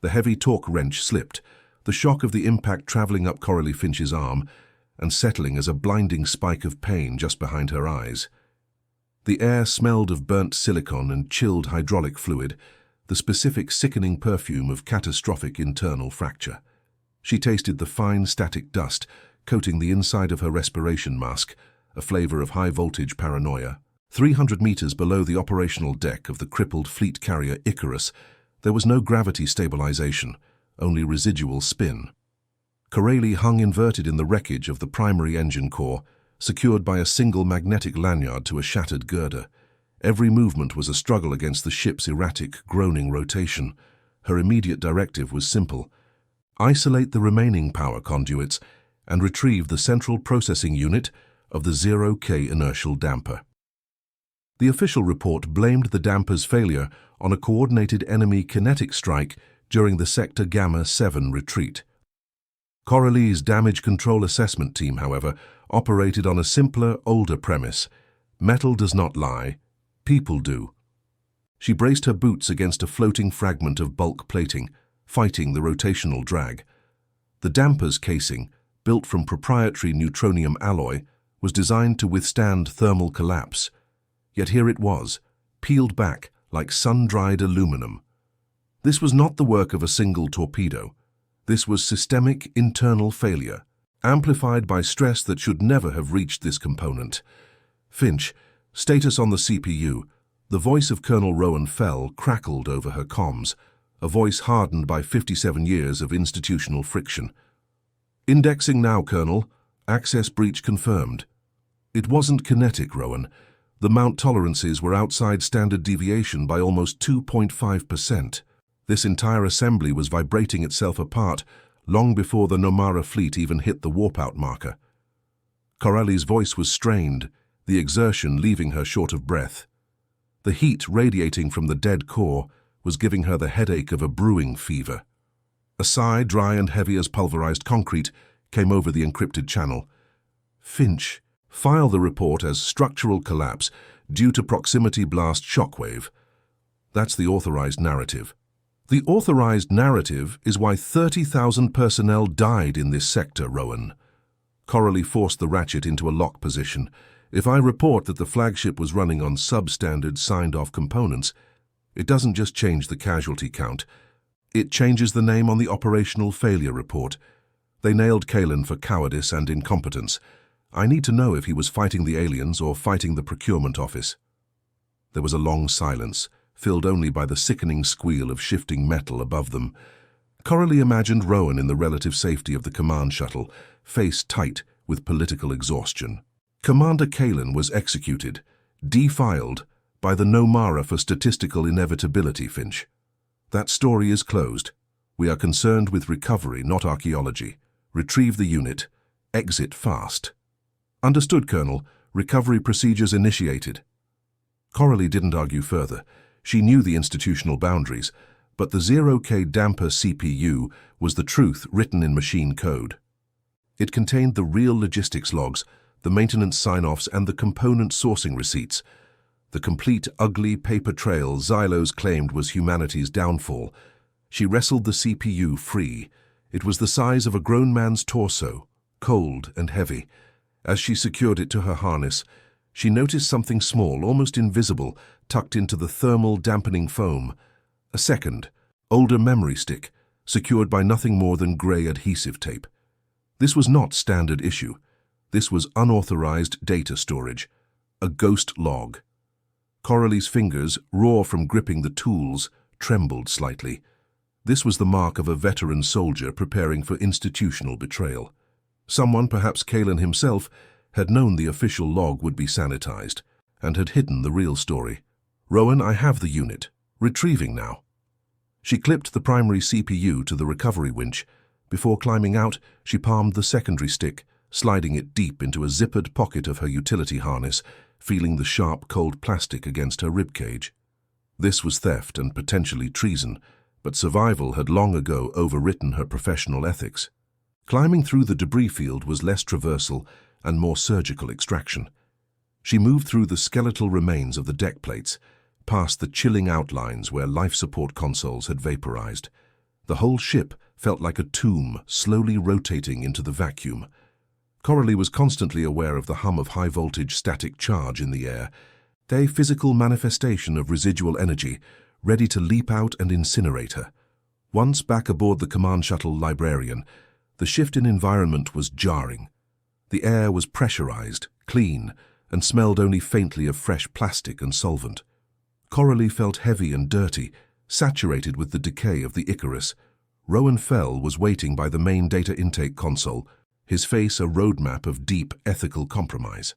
The heavy torque wrench slipped, the shock of the impact traveling up Coralie Finch's arm and settling as a blinding spike of pain just behind her eyes. The air smelled of burnt silicon and chilled hydraulic fluid, the specific sickening perfume of catastrophic internal fracture. She tasted the fine static dust coating the inside of her respiration mask, a flavor of high-voltage paranoia. 300 meters below the operational deck of the crippled fleet carrier Icarus, there was no gravity stabilization, only residual spin. Coralie hung inverted in the wreckage of the primary engine core, secured by a single magnetic lanyard to a shattered girder. Every movement was a struggle against the ship's erratic, groaning rotation. Her immediate directive was simple: isolate the remaining power conduits and retrieve the central processing unit of the 0K inertial damper. The official report blamed the damper's failure on a coordinated enemy kinetic strike during the Sector Gamma 7 retreat. Coralie's damage control assessment team, however, operated on a simpler, older premise: metal does not lie, people do. She braced her boots against a floating fragment of bulk plating, fighting the rotational drag. The damper's casing, built from proprietary neutronium alloy, was designed to withstand thermal collapse. Yet here it was, peeled back like sun-dried aluminum. This was not the work of a single torpedo. This was systemic internal failure, amplified by stress that should never have reached this component. Finch, status on the CPU. The voice of Colonel Rowan Fell crackled over her comms, a voice hardened by 57 years of institutional friction. Indexing now, Colonel. Access breach confirmed. It wasn't kinetic, Rowan. The mount tolerances were outside standard deviation by almost 2.5%. This entire assembly was vibrating itself apart long before the Nomara fleet even hit the warp-out marker. Coralie's voice was strained, the exertion leaving her short of breath. The heat radiating from the dead core was giving her the headache of a brewing fever. A sigh, dry and heavy as pulverized concrete, came over the encrypted channel. Finch, file the report as structural collapse due to proximity blast shockwave. That's the authorized narrative. The authorized narrative is why 30,000 personnel died in this sector, Rowan. Coralie forced the ratchet into a lock position. If I report that the flagship was running on substandard signed-off components, it doesn't just change the casualty count. It changes the name on the operational failure report. They nailed Kalen for cowardice and incompetence. I need to know if he was fighting the aliens or fighting the procurement office. There was a long silence, filled only by the sickening squeal of shifting metal above them. Coralie imagined Rowan in the relative safety of the command shuttle, face tight with political exhaustion. Commander Kalen was executed, defiled, by the Nomara for statistical inevitability, Finch. That story is closed. We are concerned with recovery, not archaeology. Retrieve the unit. Exit fast. Understood, Colonel. Recovery procedures initiated. Coralie didn't argue further. She knew the institutional boundaries, but the 0K damper CPU was the truth written in machine code. It contained the real logistics logs, the maintenance sign-offs, and the component sourcing receipts. The complete, ugly paper trail Xylos claimed was humanity's downfall. She wrestled the CPU free. It was the size of a grown man's torso, cold and heavy. As she secured it to her harness, she noticed something small, almost invisible, tucked into the thermal dampening foam. A second, older memory stick, secured by nothing more than grey adhesive tape. This was not standard issue. This was unauthorized data storage, a ghost log. Coralie's fingers, raw from gripping the tools, trembled slightly. This was the mark of a veteran soldier preparing for institutional betrayal. Someone, perhaps Kalen himself, had known the official log would be sanitized and had hidden the real story. Rowan, I have the unit. Retrieving now. She clipped the primary CPU to the recovery winch. Before climbing out, she palmed the secondary stick, sliding it deep into a zippered pocket of her utility harness, feeling the sharp, cold plastic against her ribcage. This was theft and potentially treason, but survival had long ago overwritten her professional ethics. Climbing through the debris field was less traversal and more surgical extraction. She moved through the skeletal remains of the deck plates, past the chilling outlines where life support consoles had vaporized. The whole ship felt like a tomb slowly rotating into the vacuum. Coralie was constantly aware of the hum of high-voltage static charge in the air, a physical manifestation of residual energy, ready to leap out and incinerate her. Once back aboard the command shuttle Librarian, the shift in environment was jarring. The air was pressurized, clean, and smelled only faintly of fresh plastic and solvent. Coralie felt heavy and dirty, saturated with the decay of the Icarus. Rowan Fell was waiting by the main data intake console, his face a roadmap of deep ethical compromise.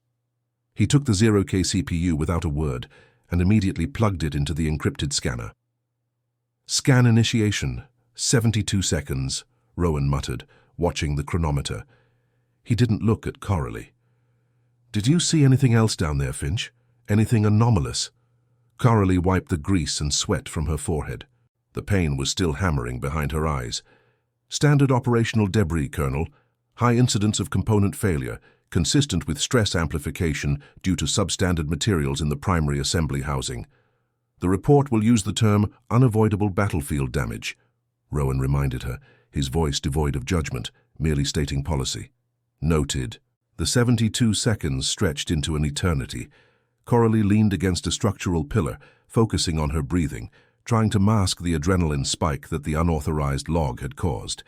He took the 0K CPU without a word and immediately plugged it into the encrypted scanner. "Scan initiation, 72 seconds, Rowan muttered, watching the chronometer. He didn't look at Coralie. "Did you see anything else down there, Finch? Anything anomalous?" Coralie wiped the grease and sweat from her forehead. The pain was still hammering behind her eyes. "Standard operational debris, Colonel. High incidence of component failure, consistent with stress amplification due to substandard materials in the primary assembly housing. The report will use the term unavoidable battlefield damage," Rowan reminded her, his voice devoid of judgment, merely stating policy. "Noted." The 72 seconds stretched into an eternity. Coralie leaned against a structural pillar, focusing on her breathing, trying to mask the adrenaline spike that the unauthorized log had caused.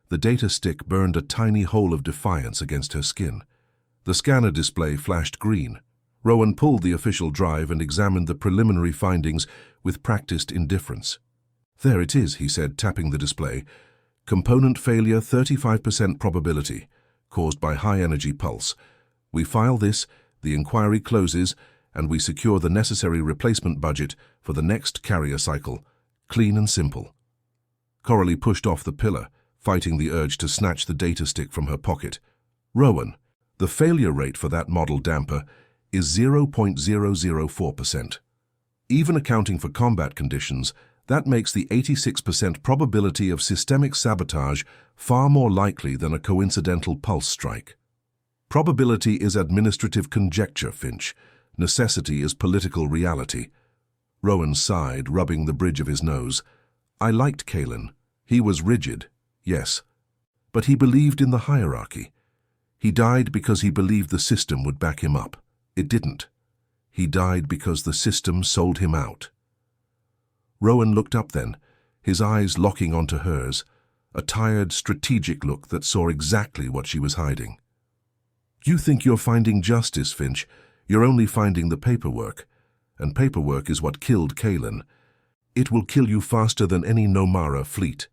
The data stick burned a tiny hole of defiance against her skin. The scanner display flashed green. Rowan pulled the official drive and examined the preliminary findings with practiced indifference. "There it is," he said, tapping the display. "Component failure 35% probability, caused by high-energy pulse. We file this, the inquiry closes, and we secure the necessary replacement budget for the next carrier cycle. Clean and simple." Coralie pushed off the pillar, fighting the urge to snatch the data stick from her pocket. "Rowan, the failure rate for that model damper is 0.004%. Even accounting for combat conditions, that makes the 86% probability of systemic sabotage far more likely than a coincidental pulse strike. Probability is administrative conjecture, Finch. Necessity is political reality." Rowan sighed, rubbing the bridge of his nose. "I liked Kalen. He was rigid, yes. But he believed in the hierarchy. He died because he believed the system would back him up. It didn't. He died because the system sold him out." Rowan looked up then, his eyes locking onto hers, a tired, strategic look that saw exactly what she was hiding. "You think you're finding justice, Finch. You're only finding the paperwork. And paperwork is what killed Kalen. It will kill you faster than any Nomara fleet."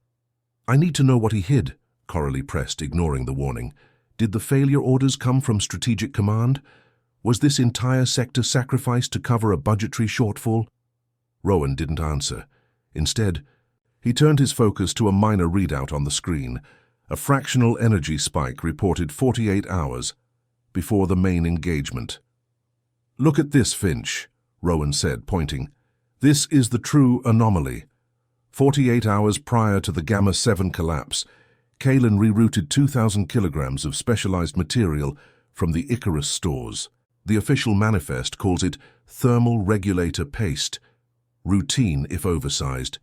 "I need to know what he hid," Coralie pressed, ignoring the warning. "Did the failure orders come from Strategic Command? Was this entire sector sacrificed to cover a budgetary shortfall?" Rowan didn't answer. Instead, he turned his focus to a minor readout on the screen. A fractional energy spike reported 48 hours before the main engagement. "Look at this, Finch," Rowan said, pointing. "This is the true anomaly. 48 hours prior to the Gamma-7 collapse, Kalen rerouted 2,000 kilograms of specialized material from the Icarus stores. The official manifest calls it thermal regulator paste, routine if oversized."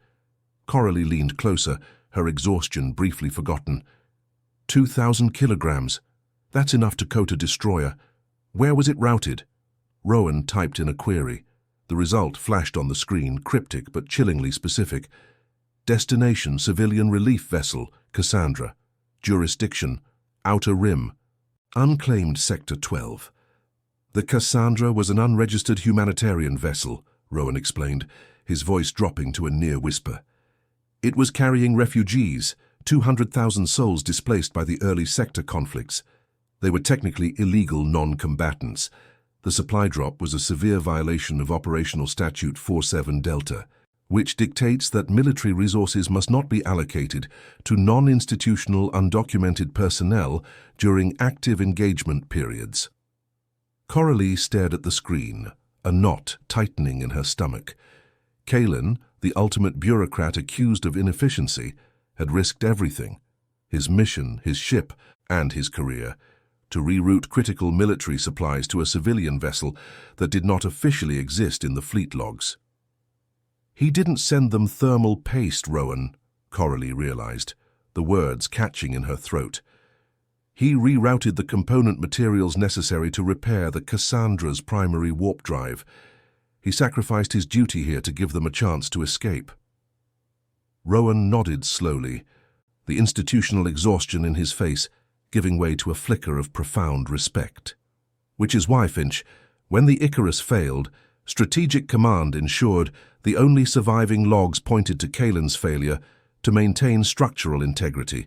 Coralie leaned closer, her exhaustion briefly forgotten. 2,000 kilograms. That's enough to coat a destroyer. Where was it routed? Rowan typed in a query. The result flashed on the screen, cryptic but chillingly specific. Destination civilian relief vessel, Cassandra. Jurisdiction, Outer Rim. Unclaimed Sector 12. The Cassandra was an unregistered humanitarian vessel, Rowan explained, his voice dropping to a near whisper. It was carrying refugees, 200,000 souls displaced by the early sector conflicts. They were technically illegal non-combatants. The supply drop was a severe violation of Operational Statute 47 Delta, which dictates that military resources must not be allocated to non-institutional undocumented personnel during active engagement periods. Coralie stared at the screen, a knot tightening in her stomach. Kalen, the ultimate bureaucrat accused of inefficiency, had risked everything, his mission, his ship, and his career, to reroute critical military supplies to a civilian vessel that did not officially exist in the fleet logs. "He didn't send them thermal paste, Rowan," Coralie realized, the words catching in her throat. He rerouted the component materials necessary to repair the Cassandra's primary warp drive. He sacrificed his duty here to give them a chance to escape. Rowan nodded slowly, the institutional exhaustion in his face giving way to a flicker of profound respect. Which is why, Finch, when the Icarus failed, Strategic Command ensured the only surviving logs pointed to Kalen's failure to maintain structural integrity,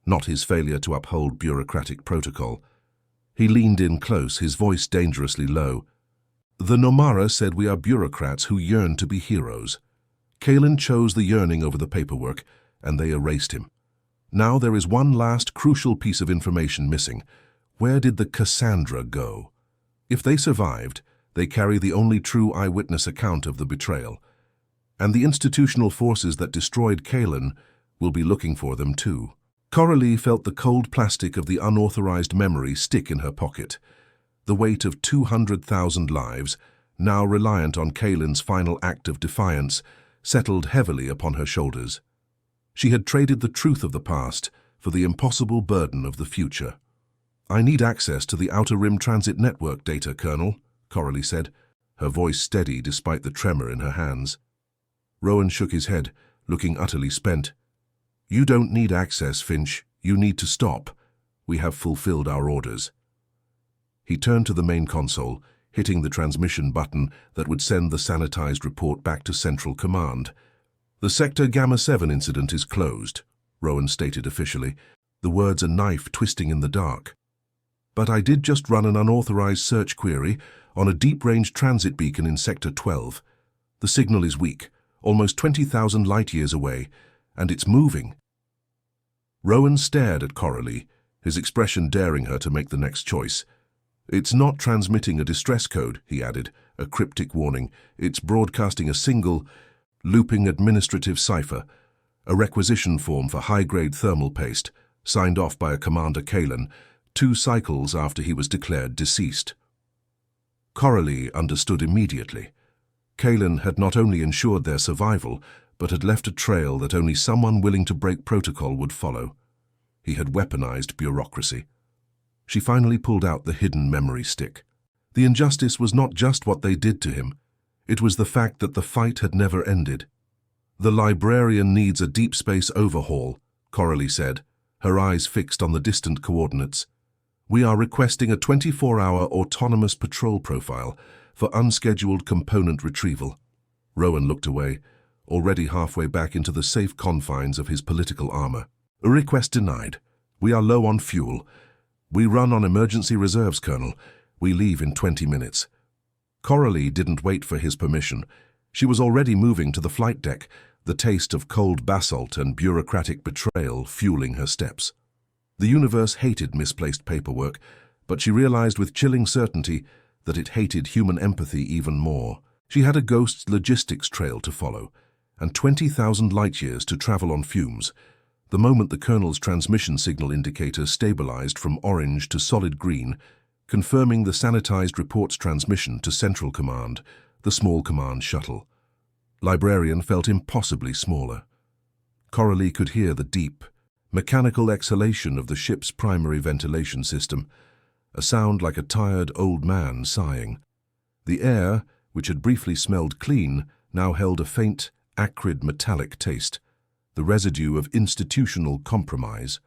not his failure to uphold bureaucratic protocol. He leaned in close, his voice dangerously low. The Nomara said we are bureaucrats who yearn to be heroes. Kalen chose the yearning over the paperwork, and they erased him. Now there is one last crucial piece of information missing. Where did the Cassandra go? If they survived, they carry the only true eyewitness account of the betrayal. And the institutional forces that destroyed Kalen will be looking for them too. Coralie felt the cold plastic of the unauthorized memory stick in her pocket. The weight of 200,000 lives, now reliant on Kalen's final act of defiance, settled heavily upon her shoulders. She had traded the truth of the past for the impossible burden of the future. I need access to the Outer Rim Transit Network data, Colonel, Coralie said, her voice steady despite the tremor in her hands. Rowan shook his head, looking utterly spent. You don't need access, Finch. You need to stop. We have fulfilled our orders. He turned to the main console, hitting the transmission button that would send the sanitized report back to Central Command. The Sector Gamma 7 incident is closed, Rowan stated officially, the words a knife twisting in the dark. But I did just run an unauthorized search query on a deep-range transit beacon in Sector 12. The signal is weak, almost 20,000 light-years away, and it's moving. Rowan stared at Coralie, his expression daring her to make the next choice. It's not transmitting a distress code, he added, a cryptic warning. It's broadcasting a single, looping administrative cipher, a requisition form for high-grade thermal paste, signed off by a Commander Kalen, 2 cycles after he was declared deceased. Coralie understood immediately. Kalen had not only ensured their survival, but had left a trail that only someone willing to break protocol would follow. He had weaponized bureaucracy. She finally pulled out the hidden memory stick. The injustice was not just what they did to him. It was the fact that the fight had never ended. The librarian needs a deep space overhaul, Coralie said, her eyes fixed on the distant coordinates. We are requesting a 24-hour autonomous patrol profile for unscheduled component retrieval. Rowan looked away, already halfway back into the safe confines of his political armor. A request denied. We are low on fuel. We run on emergency reserves, Colonel. We leave in 20 minutes. Coralie didn't wait for his permission. She was already moving to the flight deck, the taste of cold basalt and bureaucratic betrayal fueling her steps. The universe hated misplaced paperwork, but she realized with chilling certainty that it hated human empathy even more. She had a ghost's logistics trail to follow, and 20,000 light-years to travel on fumes. The moment the Colonel's transmission signal indicator stabilized from orange to solid green, confirming the sanitized report's transmission to Central Command, the small command shuttle. Librarian felt impossibly smaller. Coralie could hear the deep, mechanical exhalation of the ship's primary ventilation system, a sound like a tired old man sighing. The air, which had briefly smelled clean, now held a faint, acrid metallic taste, the residue of institutional compromise.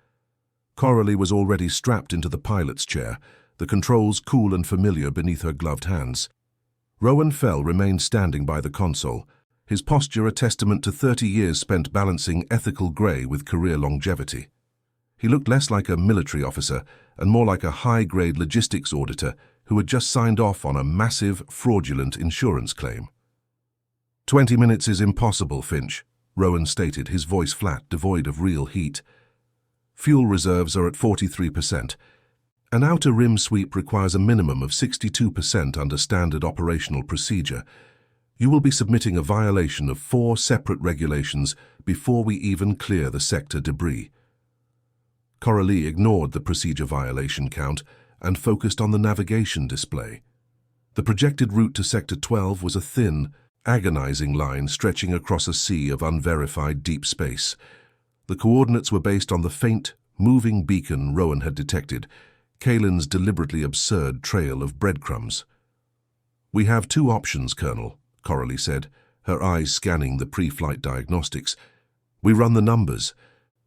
Coralie was already strapped into the pilot's chair, the controls cool and familiar beneath her gloved hands. Rowan Fell remained standing by the console, his posture a testament to 30 years spent balancing ethical grey with career longevity. He looked less like a military officer and more like a high-grade logistics auditor who had just signed off on a massive, fraudulent insurance claim. 20 minutes is impossible, Finch, Rowan stated, his voice flat, devoid of real heat. Fuel reserves are at 43%. An outer rim sweep requires a minimum of 62% under standard operational procedure. You will be submitting a violation of 4 separate regulations before we even clear the sector debris. Coralie ignored the procedure violation count and focused on the navigation display. The projected route to Sector 12 was a thin, agonizing line stretching across a sea of unverified deep space. The coordinates were based on the faint, moving beacon Rowan had detected, Kalen's deliberately absurd trail of breadcrumbs. "We have two options, Colonel," Coralie said, her eyes scanning the pre-flight diagnostics. "We run the numbers,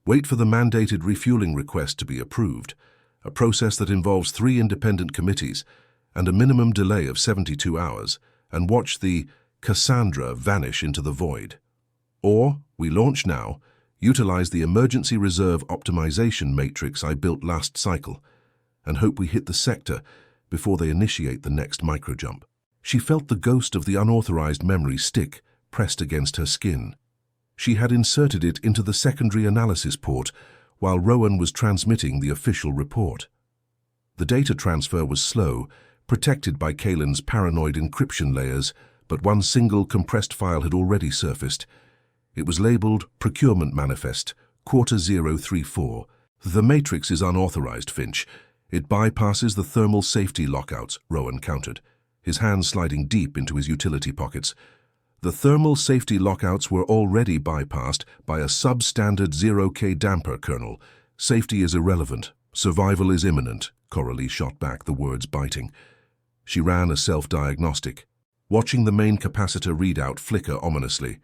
wait for the mandated refueling request to be approved, a process that involves 3 independent committees and a minimum delay of 72 hours, and watch the Cassandra vanish into the void. Or we launch now, utilize the emergency reserve optimization matrix I built last cycle, and hope we hit the sector before they initiate the next microjump." She felt the ghost of the unauthorized memory stick pressed against her skin. She had inserted it into the secondary analysis port while Rowan was transmitting the official report. The data transfer was slow, protected by Kalen's paranoid encryption layers, but one single compressed file had already surfaced. It was labeled Procurement Manifest, Quarter 034. "The matrix is unauthorized, Finch. It bypasses the thermal safety lockouts," Rowan countered, his hands sliding deep into his utility pockets. "The thermal safety lockouts were already bypassed by a substandard 0K damper, Colonel. Safety is irrelevant. Survival is imminent," Coralie shot back, the words biting. She ran a self-diagnostic, watching the main capacitor readout flicker ominously.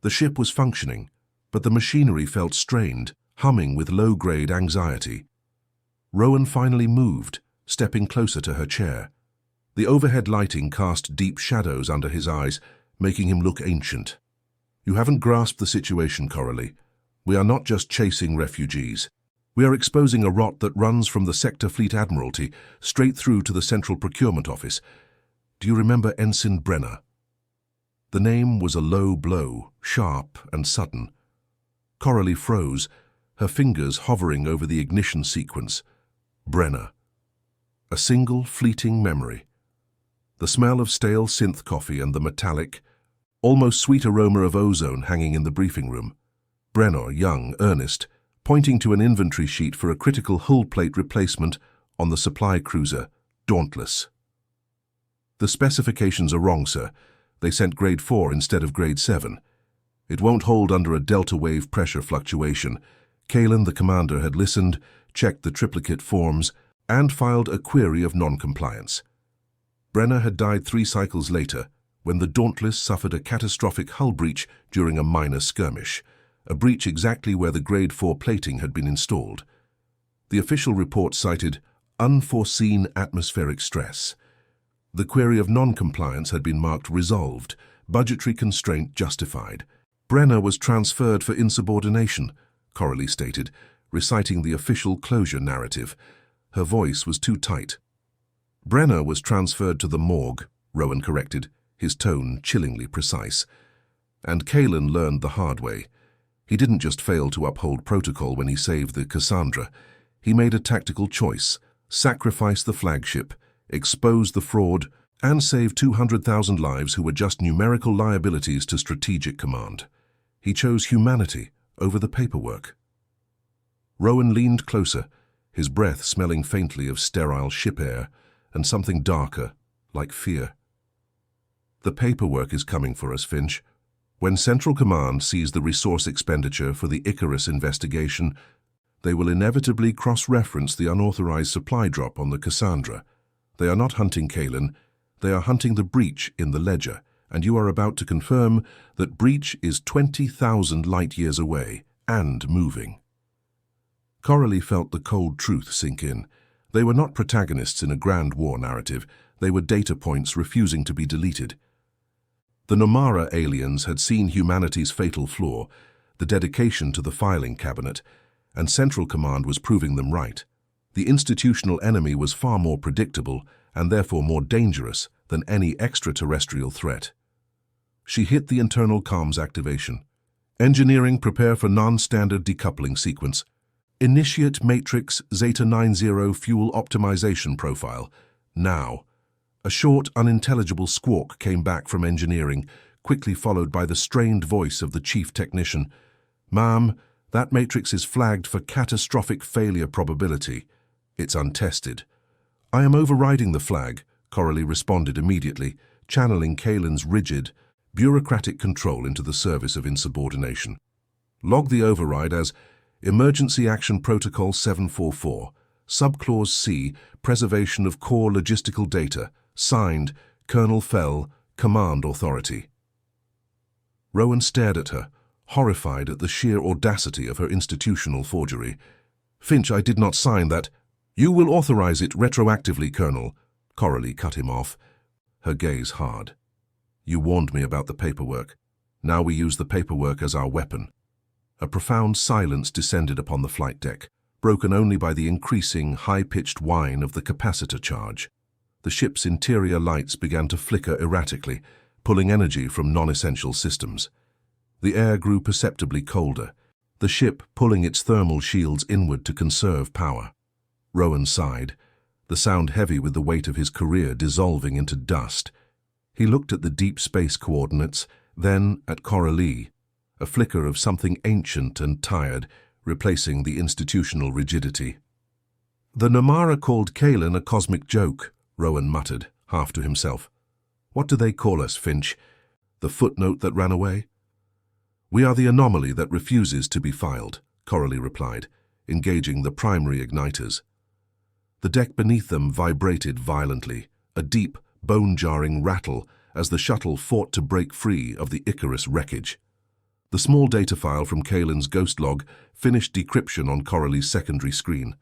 The ship was functioning, but the machinery felt strained, humming with low-grade anxiety. Rowan finally moved, stepping closer to her chair. The overhead lighting cast deep shadows under his eyes, making him look ancient. "You haven't grasped the situation, Coralie. We are not just chasing refugees. We are exposing a rot that runs from the Sector Fleet Admiralty straight through to the Central Procurement Office. Do you remember Ensign Brenner?" The name was a low blow, sharp and sudden. Coralie froze, her fingers hovering over the ignition sequence. Brenner. A single fleeting memory. The smell of stale synth coffee and the metallic, almost sweet aroma of ozone hanging in the briefing room. Brenner, young, earnest, pointing to an inventory sheet for a critical hull plate replacement on the supply cruiser, Dauntless. "The specifications are wrong, sir. They sent grade 4 instead of grade 7. It won't hold under a delta wave pressure fluctuation." Kalen, the commander, had listened, checked the triplicate forms, and filed a query of non-compliance. Brenner had died 3 cycles later, when the Dauntless suffered a catastrophic hull breach during a minor skirmish, a breach exactly where the grade 4 plating had been installed. The official report cited unforeseen atmospheric stress. The query of non-compliance had been marked resolved, budgetary constraint justified. "Brenner was transferred for insubordination," Coralie stated, reciting the official closure narrative. Her voice was too tight. "Brenner was transferred to the morgue," Rowan corrected, his tone chillingly precise. And Kalen learned the hard way. He didn't just fail to uphold protocol when he saved the Cassandra. He made a tactical choice, sacrifice the flagship, expose the fraud, and save 200,000 lives who were just numerical liabilities to Strategic Command. He chose humanity over the paperwork. Rowan leaned closer, his breath smelling faintly of sterile ship air and something darker, like fear. "The paperwork is coming for us, Finch. When Central Command sees the resource expenditure for the Icarus investigation, they will inevitably cross-reference the unauthorized supply drop on the Cassandra. They are not hunting Kalen, they are hunting the breach in the ledger, and you are about to confirm that breach is 20,000 light-years away and moving." Coralie felt the cold truth sink in. They were not protagonists in a grand war narrative, they were data points refusing to be deleted. The Nomara aliens had seen humanity's fatal flaw, the dedication to the filing cabinet, and Central Command was proving them right. The institutional enemy was far more predictable and therefore more dangerous than any extraterrestrial threat. She hit the internal comms activation. "Engineering, prepare for non-standard decoupling sequence. Initiate Matrix Zeta 90 fuel optimization profile. Now." A short, unintelligible squawk came back from engineering, quickly followed by the strained voice of the chief technician. "Ma'am, that matrix is flagged for catastrophic failure probability. It's untested." "I am overriding the flag," Coralie responded immediately, channeling Kalen's rigid, bureaucratic control into the service of insubordination. Log the override as Emergency Action Protocol 744, Subclause C, Preservation of Core Logistical Data, signed, Colonel Fell, Command Authority. Rowan stared at her, horrified at the sheer audacity of her institutional forgery. Finch, I did not sign that. You will authorize it retroactively, Colonel. Coralie cut him off, her gaze hard. You warned me about the paperwork. Now we use the paperwork as our weapon. A profound silence descended upon the flight deck, broken only by the increasing, high-pitched whine of the capacitor charge. The ship's interior lights began to flicker erratically, pulling energy from non-essential systems. The air grew perceptibly colder, the ship pulling its thermal shields inward to conserve power. Rowan sighed, the sound heavy with the weight of his career dissolving into dust. He looked at the deep space coordinates, then at Coralie, a flicker of something ancient and tired, replacing the institutional rigidity. The Nomara called Kalen a cosmic joke, Rowan muttered, half to himself. What do they call us, Finch? The footnote that ran away? We are the anomaly that refuses to be filed, Coralie replied, engaging the primary igniters. The deck beneath them vibrated violently, a deep, bone-jarring rattle as the shuttle fought to break free of the Icarus wreckage. The small data file from Kalen's ghost log finished decryption on Coralie's secondary screen.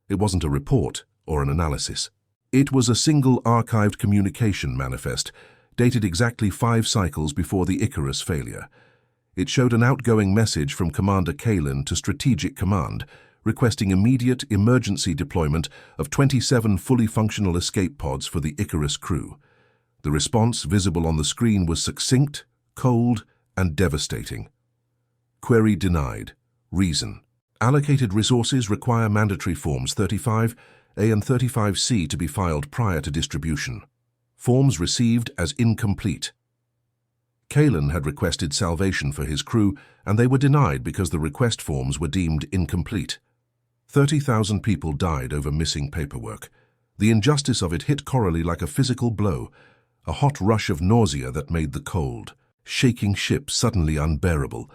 It wasn't a report or an analysis. It was a single archived communication manifest, dated exactly 5 cycles before the Icarus failure. It showed an outgoing message from Commander Kalen to Strategic Command, requesting immediate emergency deployment of 27 fully functional escape pods for the Icarus crew. The response visible on the screen was succinct, cold, and devastating. Query denied. Reason: allocated resources require mandatory Forms 35A and 35C to be filed prior to distribution. Forms received as incomplete. Kalen had requested salvation for his crew, and they were denied because the request forms were deemed incomplete. 30,000 people died over missing paperwork. The injustice of it hit Coralie like a physical blow, a hot rush of nausea that made the cold, shaking ship suddenly unbearable.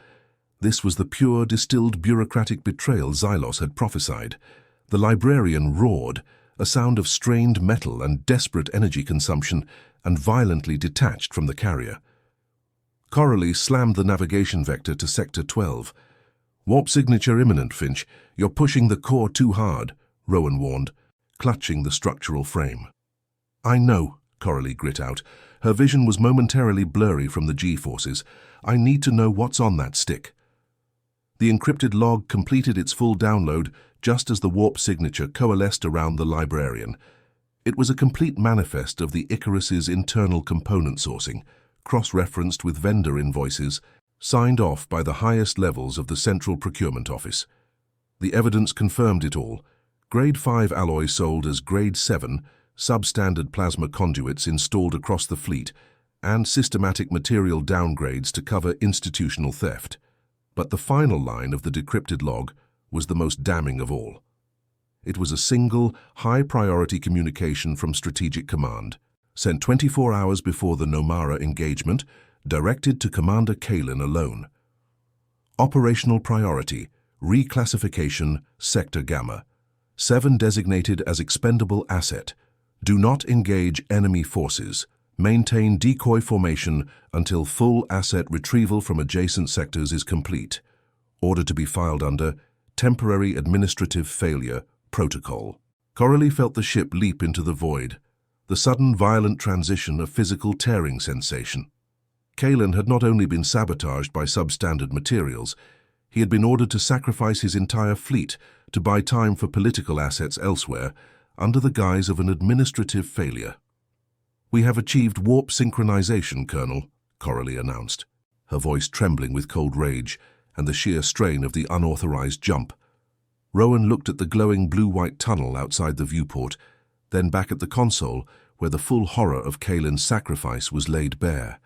This was the pure, distilled bureaucratic betrayal Xylos had prophesied. The librarian roared, a sound of strained metal and desperate energy consumption, and violently detached from the carrier. Coralie slammed the navigation vector to Sector 12. Warp signature imminent, Finch. You're pushing the core too hard, Rowan warned, clutching the structural frame. I know, Coralie grit out. Her vision was momentarily blurry from the G-forces. I need to know what's on that stick. The encrypted log completed its full download just as the warp signature coalesced around the librarian. It was a complete manifest of the Icarus's internal component sourcing, cross-referenced with vendor invoices, signed off by the highest levels of the Central Procurement Office. The evidence confirmed it all. Grade 5 alloy sold as Grade 7, substandard plasma conduits installed across the fleet, and systematic material downgrades to cover institutional theft. But the final line of the decrypted log was the most damning of all. It was a single, high-priority communication from Strategic Command, sent 24 hours before the Nomara engagement, directed to Commander Kalen alone. Operational priority, reclassification, Sector Gamma. 7 designated as expendable asset. Do not engage enemy forces. Maintain decoy formation until full asset retrieval from adjacent sectors is complete. Order to be filed under Temporary Administrative Failure Protocol. Coralie felt the ship leap into the void, the sudden violent transition of physical tearing sensation. Kalen had not only been sabotaged by substandard materials, he had been ordered to sacrifice his entire fleet to buy time for political assets elsewhere under the guise of an administrative failure. We have achieved warp synchronization, Colonel, Coralie announced, her voice trembling with cold rage and the sheer strain of the unauthorized jump. Rowan looked at the glowing blue-white tunnel outside the viewport, then back at the console where the full horror of Kalen's sacrifice was laid bare.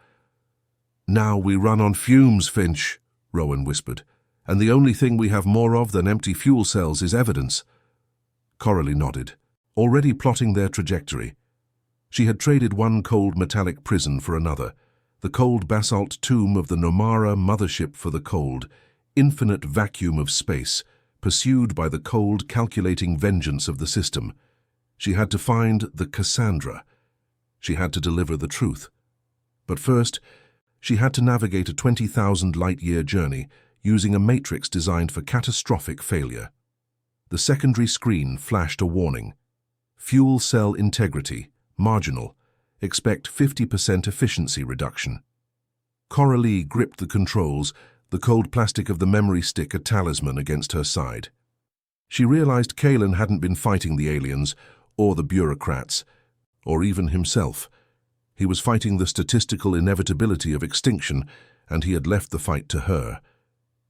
Now we run on fumes, Finch, Rowan whispered, and the only thing we have more of than empty fuel cells is evidence. Coralie nodded, already plotting their trajectory. She had traded one cold metallic prison for another, the cold basalt tomb of the Nomara mothership for the cold, infinite vacuum of space, pursued by the cold, calculating vengeance of the system. She had to find the Cassandra. She had to deliver the truth. But first, she had to navigate a 20,000 light-year journey using a matrix designed for catastrophic failure. The secondary screen flashed a warning. Fuel cell integrity, marginal. Expect 50% efficiency reduction. Coralie gripped the controls, the cold plastic of the memory stick a talisman against her side. She realized Kalen hadn't been fighting the aliens, or the bureaucrats, or even himself. He was fighting the statistical inevitability of extinction, and he had left the fight to her.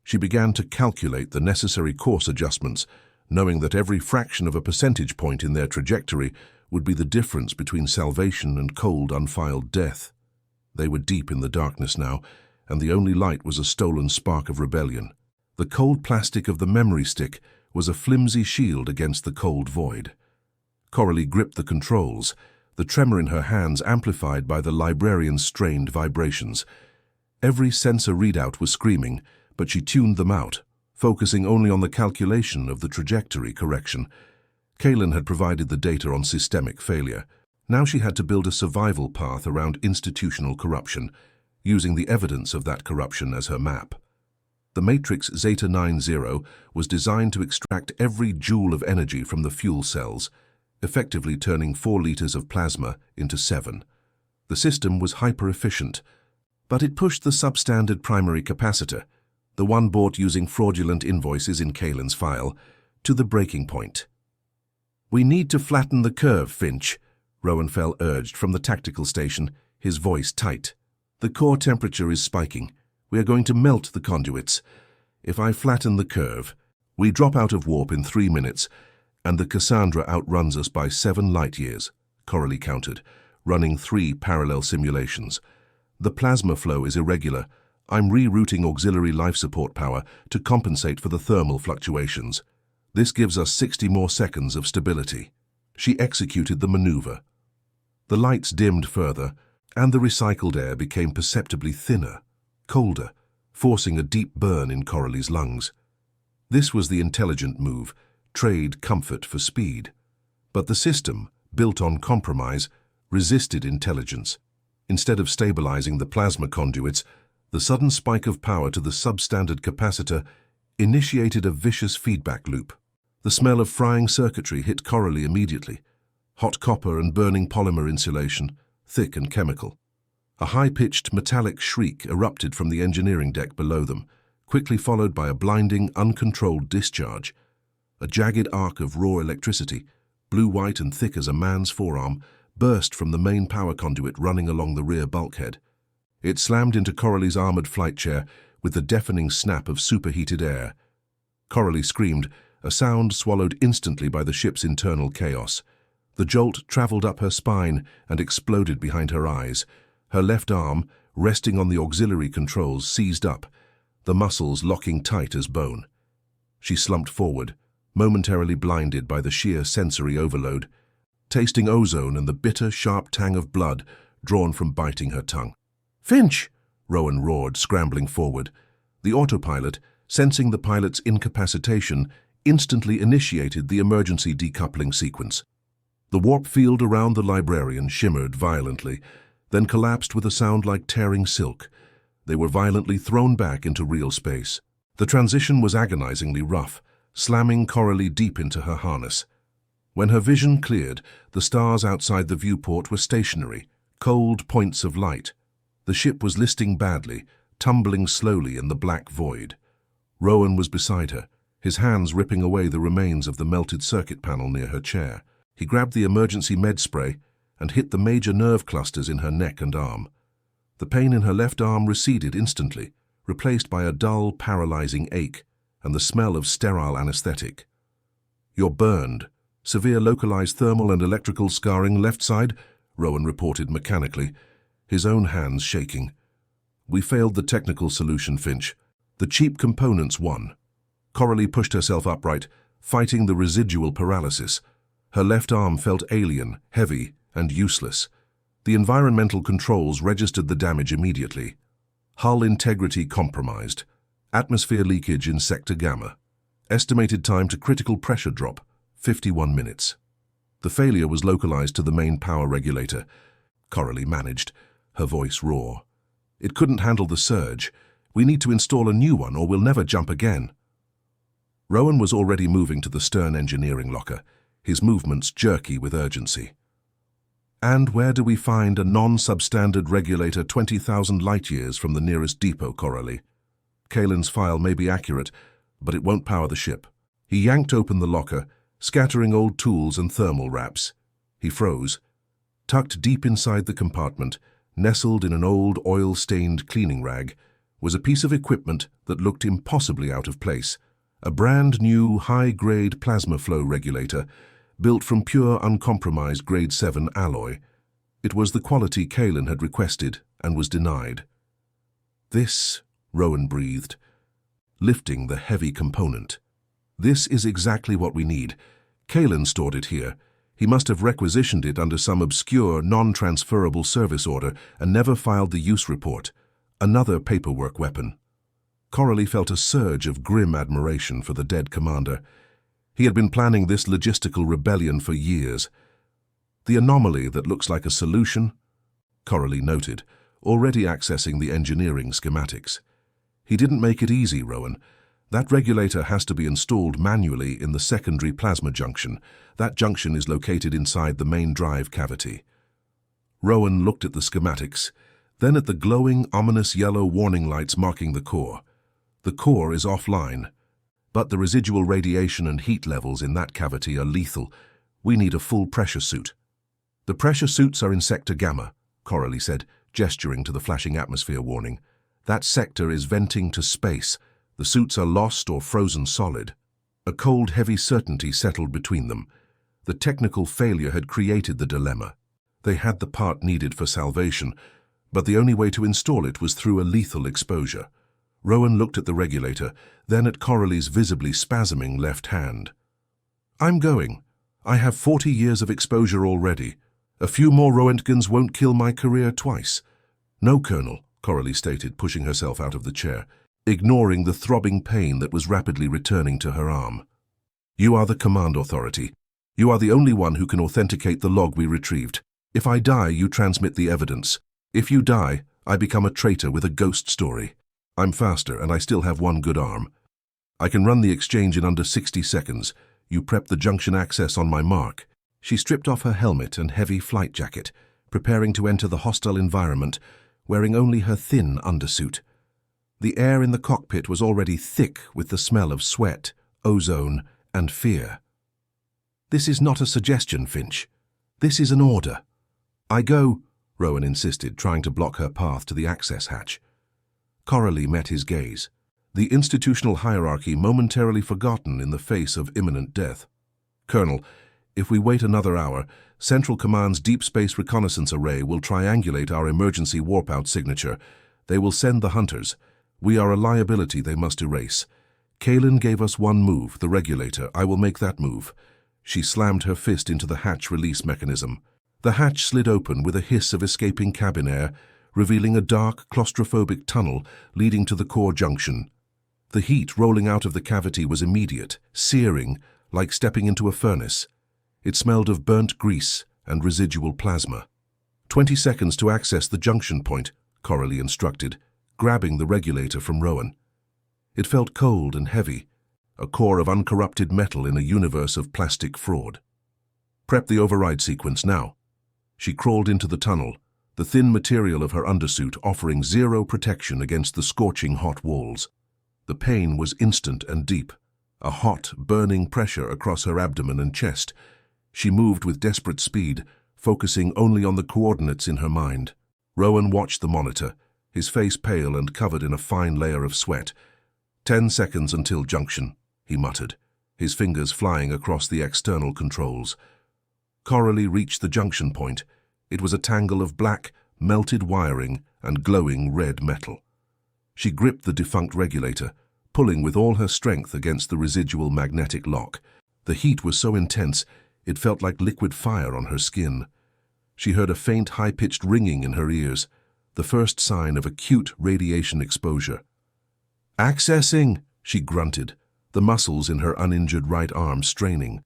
She began to calculate the necessary course adjustments, knowing that every fraction of a percentage point in their trajectory would be the difference between salvation and cold, unfiled death. They were deep in the darkness now, and the only light was a stolen spark of rebellion. The cold plastic of the memory stick was a flimsy shield against the cold void. Coralie gripped the controls, the tremor in her hands amplified by the librarian's strained vibrations. Every sensor readout was screaming, but she tuned them out, focusing only on the calculation of the trajectory correction. Kalen had provided the data on systemic failure. Now she had to build a survival path around institutional corruption, using the evidence of that corruption as her map. The Matrix Zeta 90 was designed to extract every joule of energy from the fuel cells, effectively turning 4 liters of plasma into 7. The system was hyper-efficient, but it pushed the substandard primary capacitor, the one bought using fraudulent invoices in Kalen's file, to the breaking point. "We need to flatten the curve, Finch," Roenfeld urged from the tactical station, his voice tight. "The core temperature is spiking. We are going to melt the conduits. If I flatten the curve, we drop out of warp in 3 minutes, and the Cassandra outruns us by 7 light-years," Coralie countered, running 3 parallel simulations. "The plasma flow is irregular. I'm rerouting auxiliary life support power to compensate for the thermal fluctuations. This gives us 60 more seconds of stability." She executed the maneuver. The lights dimmed further, and the recycled air became perceptibly thinner, colder, forcing a deep burn in Coralie's lungs. This was the intelligent move, trade comfort for speed. But the system, built on compromise, resisted intelligence. Instead of stabilizing the plasma conduits, the sudden spike of power to the substandard capacitor initiated a vicious feedback loop. The smell of frying circuitry hit Coralie immediately. Hot copper and burning polymer insulation, thick and chemical. A high-pitched metallic shriek erupted from the engineering deck below them, quickly followed by a blinding, uncontrolled discharge. A jagged arc of raw electricity, blue-white and thick as a man's forearm, burst from the main power conduit running along the rear bulkhead. It slammed into Coralie's armored flight chair with the deafening snap of superheated air. Coralie screamed, a sound swallowed instantly by the ship's internal chaos. The jolt traveled up her spine and exploded behind her eyes. Her left arm, resting on the auxiliary controls, seized up, the muscles locking tight as bone. She slumped forward, momentarily blinded by the sheer sensory overload, tasting ozone and the bitter, sharp tang of blood drawn from biting her tongue. "Finch!" Rowan roared, scrambling forward. The autopilot, sensing the pilot's incapacitation, instantly initiated the emergency decoupling sequence. The warp field around the librarian shimmered violently, then collapsed with a sound like tearing silk. They were violently thrown back into real space. The transition was agonizingly rough, slamming Coralie deep into her harness. When her vision cleared, the stars outside the viewport were stationary, cold points of light. The ship was listing badly, tumbling slowly in the black void. Rowan was beside her, his hands ripping away the remains of the melted circuit panel near her chair. He grabbed the emergency med spray and hit the major nerve clusters in her neck and arm. The pain in her left arm receded instantly, replaced by a dull, paralyzing ache and the smell of sterile anesthetic. "You're burned. Severe localized thermal and electrical scarring left side," Rowan reported mechanically, his own hands shaking. "We failed the technical solution, Finch. The cheap components won." Coralie pushed herself upright, fighting the residual paralysis. Her left arm felt alien, heavy, and useless. The environmental controls registered the damage immediately. Hull integrity compromised. Atmosphere leakage in sector Gamma. Estimated time to critical pressure drop, 51 minutes. The failure was localized to the main power regulator. Coralie managed, her voice raw. It couldn't handle the surge. We need to install a new one or we'll never jump again. Rowan was already moving to the stern engineering locker, his movements jerky with urgency. And where do we find a non-substandard regulator 20,000 light-years from the nearest depot, Coralie? Kaelin's file may be accurate, but it won't power the ship. He yanked open the locker, scattering old tools and thermal wraps. He froze. Tucked deep inside the compartment, nestled in an old oil-stained cleaning rag, was a piece of equipment that looked impossibly out of place. A brand-new, high-grade plasma flow regulator, built from pure, uncompromised Grade 7 alloy. It was the quality Kaelin had requested and was denied. This, Rowan breathed, lifting the heavy component. This is exactly what we need. Kaelin stored it here. He must have requisitioned it under some obscure, non-transferable service order and never filed the use report. Another paperwork weapon. Coralie felt a surge of grim admiration for the dead commander. He had been planning this logistical rebellion for years. The anomaly that looks like a solution, Coralie noted, already accessing the engineering schematics. He didn't make it easy, Rowan. That regulator has to be installed manually in the secondary plasma junction. That junction is located inside the main drive cavity. Rowan looked at the schematics, then at the glowing, ominous yellow warning lights marking the core. The core is offline, but the residual radiation and heat levels in that cavity are lethal. We need a full pressure suit. The pressure suits are in sector Gamma, Coralie said, gesturing to the flashing atmosphere warning. That sector is venting to space. The suits are lost or frozen solid. A cold, heavy certainty settled between them. The technical failure had created the dilemma. They had the part needed for salvation, but the only way to install it was through a lethal exposure. Rowan looked at the regulator, then at Coralie's visibly spasming left hand. I'm going. I have 40 years of exposure already. A few more Roentgens won't kill my career twice. No, Colonel, Coralie stated, pushing herself out of the chair, ignoring the throbbing pain that was rapidly returning to her arm. You are the command authority. You are the only one who can authenticate the log we retrieved. If I die, you transmit the evidence. If you die, I become a traitor with a ghost story. I'm faster, and I still have one good arm. I can run the exchange in under 60 seconds. You prep the junction access on my mark. She stripped off her helmet and heavy flight jacket, preparing to enter the hostile environment, wearing only her thin undersuit. The air in the cockpit was already thick with the smell of sweat, ozone, and fear. This is not a suggestion, Finch. This is an order. I go, Rowan insisted, trying to block her path to the access hatch. Coralie met his gaze, the institutional hierarchy momentarily forgotten in the face of imminent death. Colonel, if we wait another hour, Central Command's Deep Space Reconnaissance Array will triangulate our emergency warp-out signature. They will send the hunters. We are a liability they must erase. Kaelin gave us one move, the regulator. I will make that move. She slammed her fist into the hatch release mechanism. The hatch slid open with a hiss of escaping cabin air, revealing a dark, claustrophobic tunnel leading to the core junction. The heat rolling out of the cavity was immediate, searing, like stepping into a furnace. It smelled of burnt grease and residual plasma. 20 seconds to access the junction point, Coralie instructed, grabbing the regulator from Rowan. It felt cold and heavy, a core of uncorrupted metal in a universe of plastic fraud. Prep the override sequence now. She crawled into the tunnel, the thin material of her undersuit offering zero protection against the scorching hot walls. The pain was instant and deep, a hot, burning pressure across her abdomen and chest. She moved with desperate speed, focusing only on the coordinates in her mind. Rowan watched the monitor, his face pale and covered in a fine layer of sweat. 10 seconds until junction, he muttered, his fingers flying across the external controls. Coralie reached the junction point. It was a tangle of black, melted wiring and glowing red metal. She gripped the defunct regulator, pulling with all her strength against the residual magnetic lock. The heat was so intense, it felt like liquid fire on her skin. She heard a faint, high-pitched ringing in her ears, the first sign of acute radiation exposure. "Accessing," she grunted, the muscles in her uninjured right arm straining.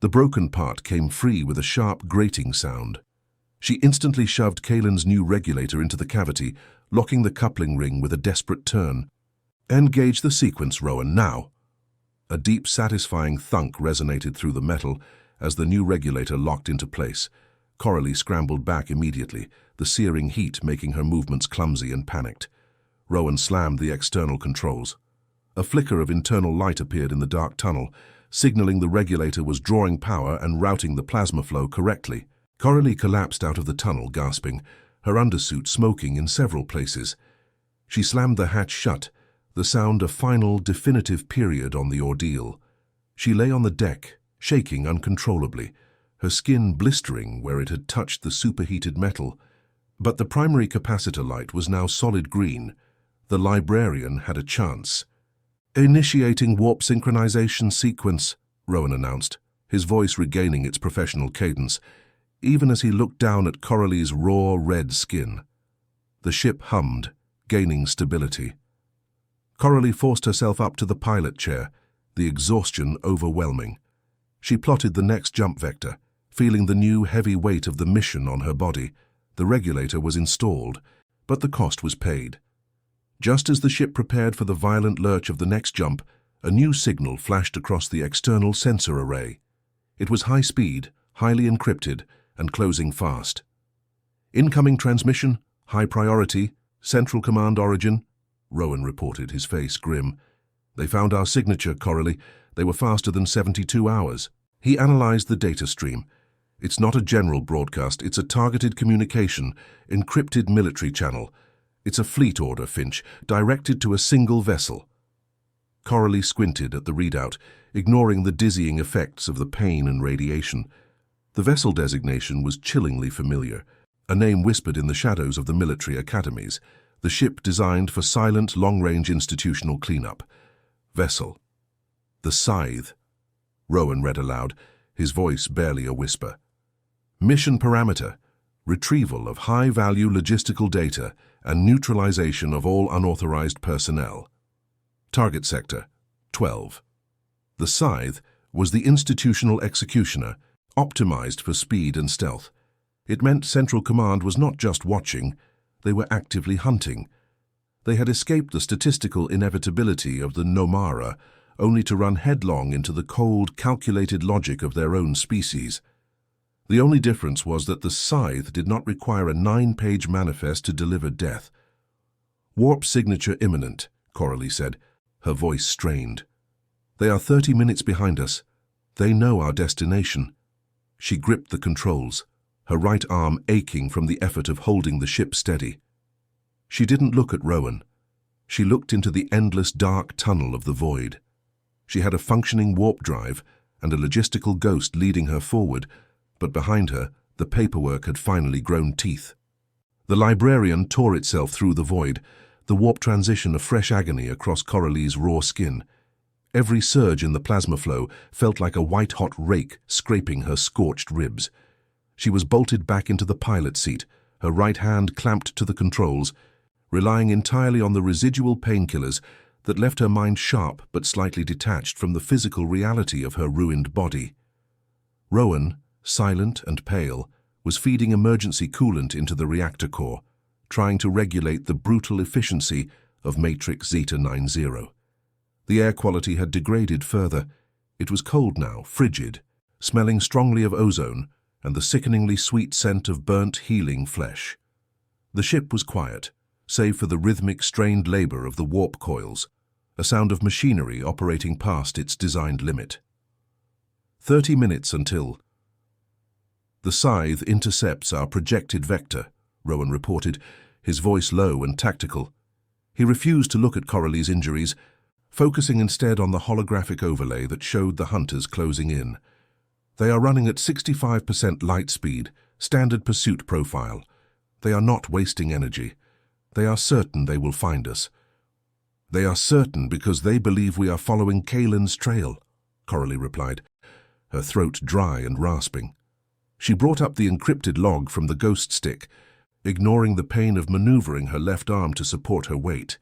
The broken part came free with a sharp grating sound. She instantly shoved Kalen's new regulator into the cavity, locking the coupling ring with a desperate turn. "Engage the sequence, Rowan, now." A deep, satisfying thunk resonated through the metal as the new regulator locked into place. Coralie scrambled back immediately, the searing heat making her movements clumsy and panicked. Rowan slammed the external controls. A flicker of internal light appeared in the dark tunnel, signaling the regulator was drawing power and routing the plasma flow correctly. Coralie collapsed out of the tunnel, gasping, her undersuit smoking in several places. She slammed the hatch shut, the sound a final, definitive period on the ordeal. She lay on the deck, shaking uncontrollably, her skin blistering where it had touched the superheated metal. But the primary capacitor light was now solid green. The librarian had a chance. "Initiating warp synchronization sequence," Rowan announced, his voice regaining its professional cadence, even as he looked down at Coralie's raw red skin. The ship hummed, gaining stability. Coralie forced herself up to the pilot chair, the exhaustion overwhelming. She plotted the next jump vector, feeling the new heavy weight of the mission on her body. The regulator was installed, but the cost was paid. Just as the ship prepared for the violent lurch of the next jump, a new signal flashed across the external sensor array. It was high speed, highly encrypted, and closing fast. "Incoming transmission, high priority, Central Command origin," Rowan reported, his face grim. "They found our signature, Coralie. They were faster than 72 hours. He analyzed the data stream. "It's not a general broadcast, it's a targeted communication, encrypted military channel. It's a fleet order, Finch, directed to a single vessel." Coralie squinted at the readout, ignoring the dizzying effects of the pain and radiation. The vessel designation was chillingly familiar, a name whispered in the shadows of the military academies, the ship designed for silent, long-range institutional cleanup. Vessel. "The Scythe," Rowan read aloud, his voice barely a whisper. "Mission parameter, retrieval of high-value logistical data and neutralization of all unauthorized personnel. Target sector, 12. The Scythe was the institutional executioner, optimized for speed and stealth. It meant Central Command was not just watching, they were actively hunting. They had escaped the statistical inevitability of the Nomara, only to run headlong into the cold, calculated logic of their own species. The only difference was that the Scythe did not require a 9-page manifest to deliver death. "Warp signature imminent," Coralie said, her voice strained. "They are 30 minutes behind us. They know our destination." She gripped the controls, her right arm aching from the effort of holding the ship steady. She didn't look at Rowan. She looked into the endless dark tunnel of the void. She had a functioning warp drive and a logistical ghost leading her forward, but behind her, the paperwork had finally grown teeth. The librarian tore itself through the void, the warp transition a fresh agony across Coralie's raw skin. Every surge in the plasma flow felt like a white-hot rake scraping her scorched ribs. She was bolted back into the pilot seat, her right hand clamped to the controls, relying entirely on the residual painkillers that left her mind sharp but slightly detached from the physical reality of her ruined body. Rowan, silent and pale, was feeding emergency coolant into the reactor core, trying to regulate the brutal efficiency of Matrix Zeta 90. The air quality had degraded further. It was cold now, frigid, smelling strongly of ozone and the sickeningly sweet scent of burnt, healing flesh. The ship was quiet, save for the rhythmic, strained labor of the warp coils, a sound of machinery operating past its designed limit. 30 minutes until... "The Scythe intercepts our projected vector," Rowan reported, his voice low and tactical. He refused to look at Coralie's injuries, focusing instead on the holographic overlay that showed the hunters closing in. "They are running at 65% light speed, standard pursuit profile. They are not wasting energy. They are certain they will find us. They are certain because they believe we are following Kalen's trail," Coralie replied, her throat dry and rasping. She brought up the encrypted log from the ghost stick, ignoring the pain of maneuvering her left arm to support her weight.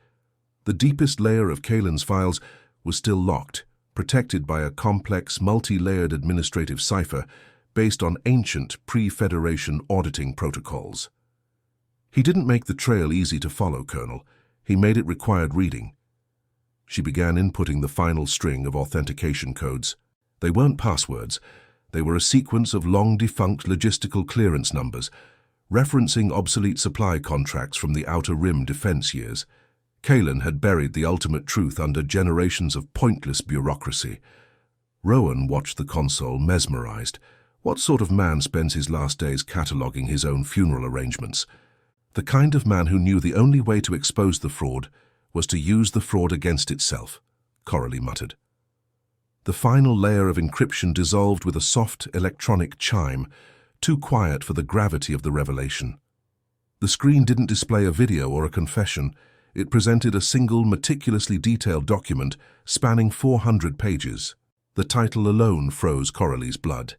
The deepest layer of Kalen's files was still locked, protected by a complex, multi-layered administrative cipher based on ancient pre-Federation auditing protocols. He didn't make the trail easy to follow, Colonel. He made it required reading. She began inputting the final string of authentication codes. They weren't passwords. They were a sequence of long-defunct logistical clearance numbers, referencing obsolete supply contracts from the Outer Rim defense years. Kalen had buried the ultimate truth under generations of pointless bureaucracy. Rowan watched the console, mesmerized. What sort of man spends his last days cataloging his own funeral arrangements? The kind of man who knew the only way to expose the fraud was to use the fraud against itself, Coralie muttered. The final layer of encryption dissolved with a soft electronic chime, too quiet for the gravity of the revelation. The screen didn't display a video or a confession. It presented a single, meticulously detailed document spanning 400 pages. The title alone froze Coralie's blood.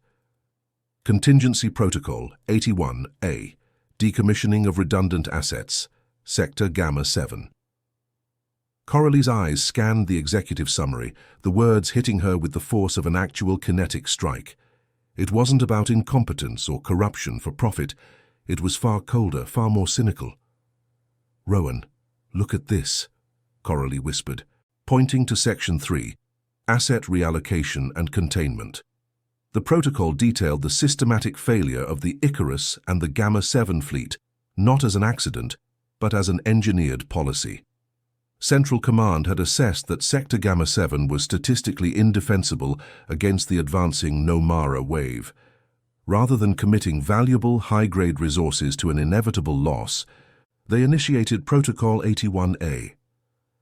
Contingency Protocol 81A. Decommissioning of Redundant Assets. Sector Gamma 7. Coralie's eyes scanned the executive summary, the words hitting her with the force of an actual kinetic strike. It wasn't about incompetence or corruption for profit. It was far colder, far more cynical. "Rowan, look at this," Coralie whispered, pointing to Section 3, Asset Reallocation and Containment. The protocol detailed the systematic failure of the Icarus and the Gamma 7 fleet, not as an accident, but as an engineered policy. Central Command had assessed that Sector Gamma 7 was statistically indefensible against the advancing Nomara wave. Rather than committing valuable, high-grade resources to an inevitable loss, they initiated Protocol 81A.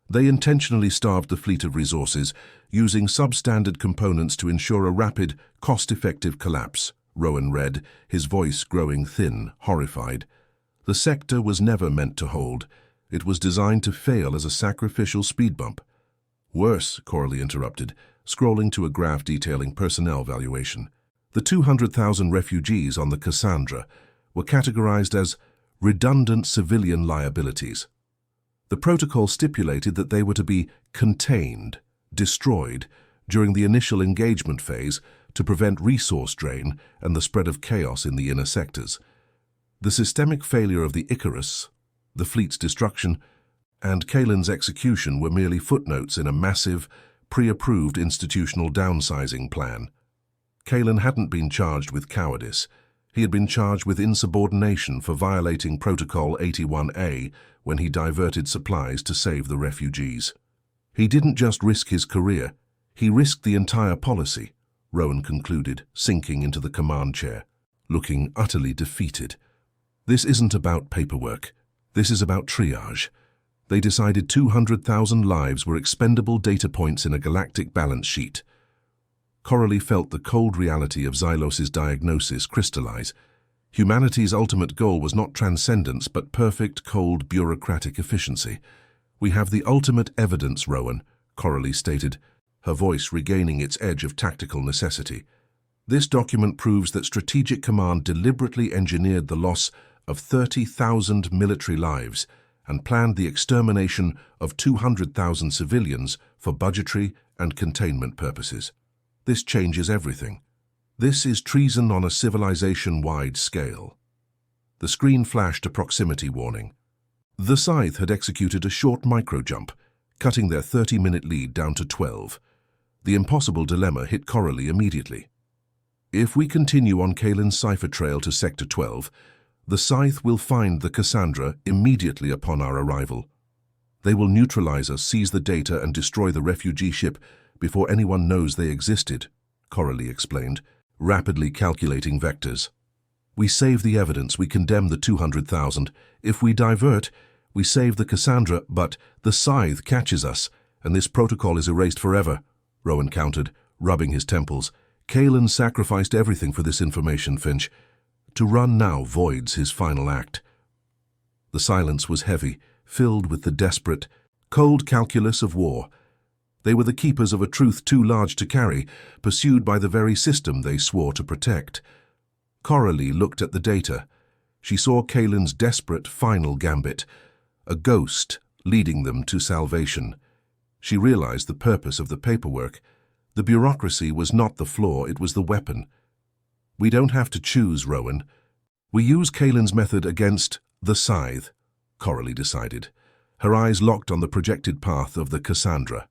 They intentionally starved the fleet of resources, using substandard components to ensure a rapid, cost-effective collapse, Rowan read, his voice growing thin, horrified. The sector was never meant to hold. It was designed to fail as a sacrificial speed bump. Worse, Coralie interrupted, scrolling to a graph detailing personnel valuation. The 200,000 refugees on the Cassandra were categorized as redundant civilian liabilities. The protocol stipulated that they were to be contained, destroyed, during the initial engagement phase to prevent resource drain and the spread of chaos in the inner sectors. The systemic failure of the Icarus, the fleet's destruction, and Kalen's execution were merely footnotes in a massive, pre-approved institutional downsizing plan. Kalen hadn't been charged with cowardice. He had been charged with insubordination for violating Protocol 81A when he diverted supplies to save the refugees. He didn't just risk his career, he risked the entire policy, Rowan concluded, sinking into the command chair, looking utterly defeated. This isn't about paperwork. This is about triage. They decided 200,000 lives were expendable data points in a galactic balance sheet. Coralie felt the cold reality of Xylos's diagnosis crystallize. Humanity's ultimate goal was not transcendence, but perfect, cold, bureaucratic efficiency. "We have the ultimate evidence, Rowan," Coralie stated, her voice regaining its edge of tactical necessity. "This document proves that Strategic Command deliberately engineered the loss of 30,000 military lives and planned the extermination of 200,000 civilians for budgetary and containment purposes. This changes everything. This is treason on a civilization-wide scale." The screen flashed a proximity warning. The Scythe had executed a short micro-jump, cutting their 30-minute lead down to 12. The impossible dilemma hit Coralie immediately. If we continue on Kalen's cipher trail to Sector 12, the Scythe will find the Cassandra immediately upon our arrival. They will neutralize us, seize the data, and destroy the refugee ship before anyone knows they existed, Coralie explained, rapidly calculating vectors. "We save the evidence, we condemn the 200,000. If we divert, we save the Cassandra, but the Scythe catches us, and this protocol is erased forever," Rowan countered, rubbing his temples. "Kalen sacrificed everything for this information, Finch. To run now voids his final act." The silence was heavy, filled with the desperate, cold calculus of war. They were the keepers of a truth too large to carry, pursued by the very system they swore to protect. Coralie looked at the data. She saw Kalen's desperate final gambit, a ghost leading them to salvation. She realized the purpose of the paperwork. The bureaucracy was not the flaw, it was the weapon. We don't have to choose, Rowan. We use Kalen's method against the Scythe, Coralie decided. Her eyes locked on the projected path of the Cassandra.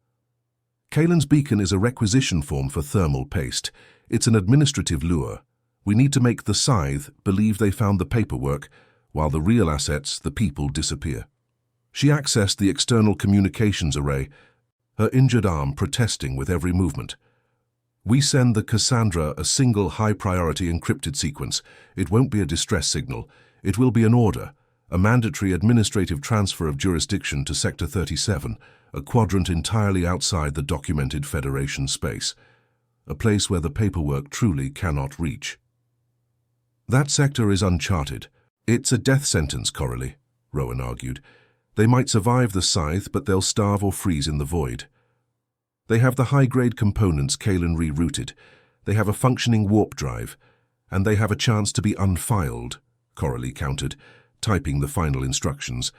Kalen's beacon is a requisition form for thermal paste. It's an administrative lure. We need to make the Scythe believe they found the paperwork, while the real assets, the people, disappear. She accessed the external communications array, her injured arm protesting with every movement. We send the Cassandra a single high-priority encrypted sequence. It won't be a distress signal. It will be an order, a mandatory administrative transfer of jurisdiction to Sector 37, a quadrant entirely outside the documented Federation space, a place where the paperwork truly cannot reach. That sector is uncharted. It's a death sentence, Coralie, Rowan argued. They might survive the Scythe, but they'll starve or freeze in the void. They have the high-grade components Kalen rerouted. They have a functioning warp drive, and they have a chance to be unfiled, Coralie countered, typing the final instructions.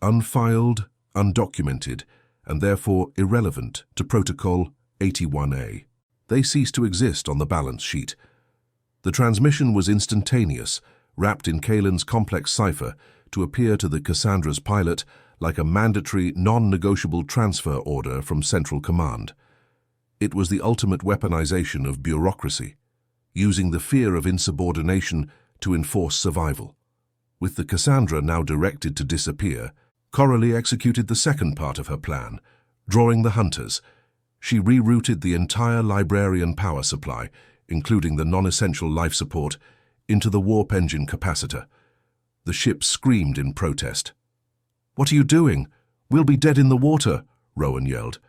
Unfiled, undocumented, and therefore irrelevant to Protocol 81A. They cease to exist on the balance sheet. The transmission was instantaneous, wrapped in Kalen's complex cipher, to appear to the Cassandra's pilot like a mandatory, non-negotiable transfer order from Central Command. It was the ultimate weaponization of bureaucracy, using the fear of insubordination to enforce survival. With the Cassandra now directed to disappear, Coralie executed the second part of her plan, drawing the hunters. She rerouted the entire librarian power supply, including the non-essential life support, into the warp engine capacitor. The ship screamed in protest. "What are you doing? We'll be dead in the water," Rowan yelled.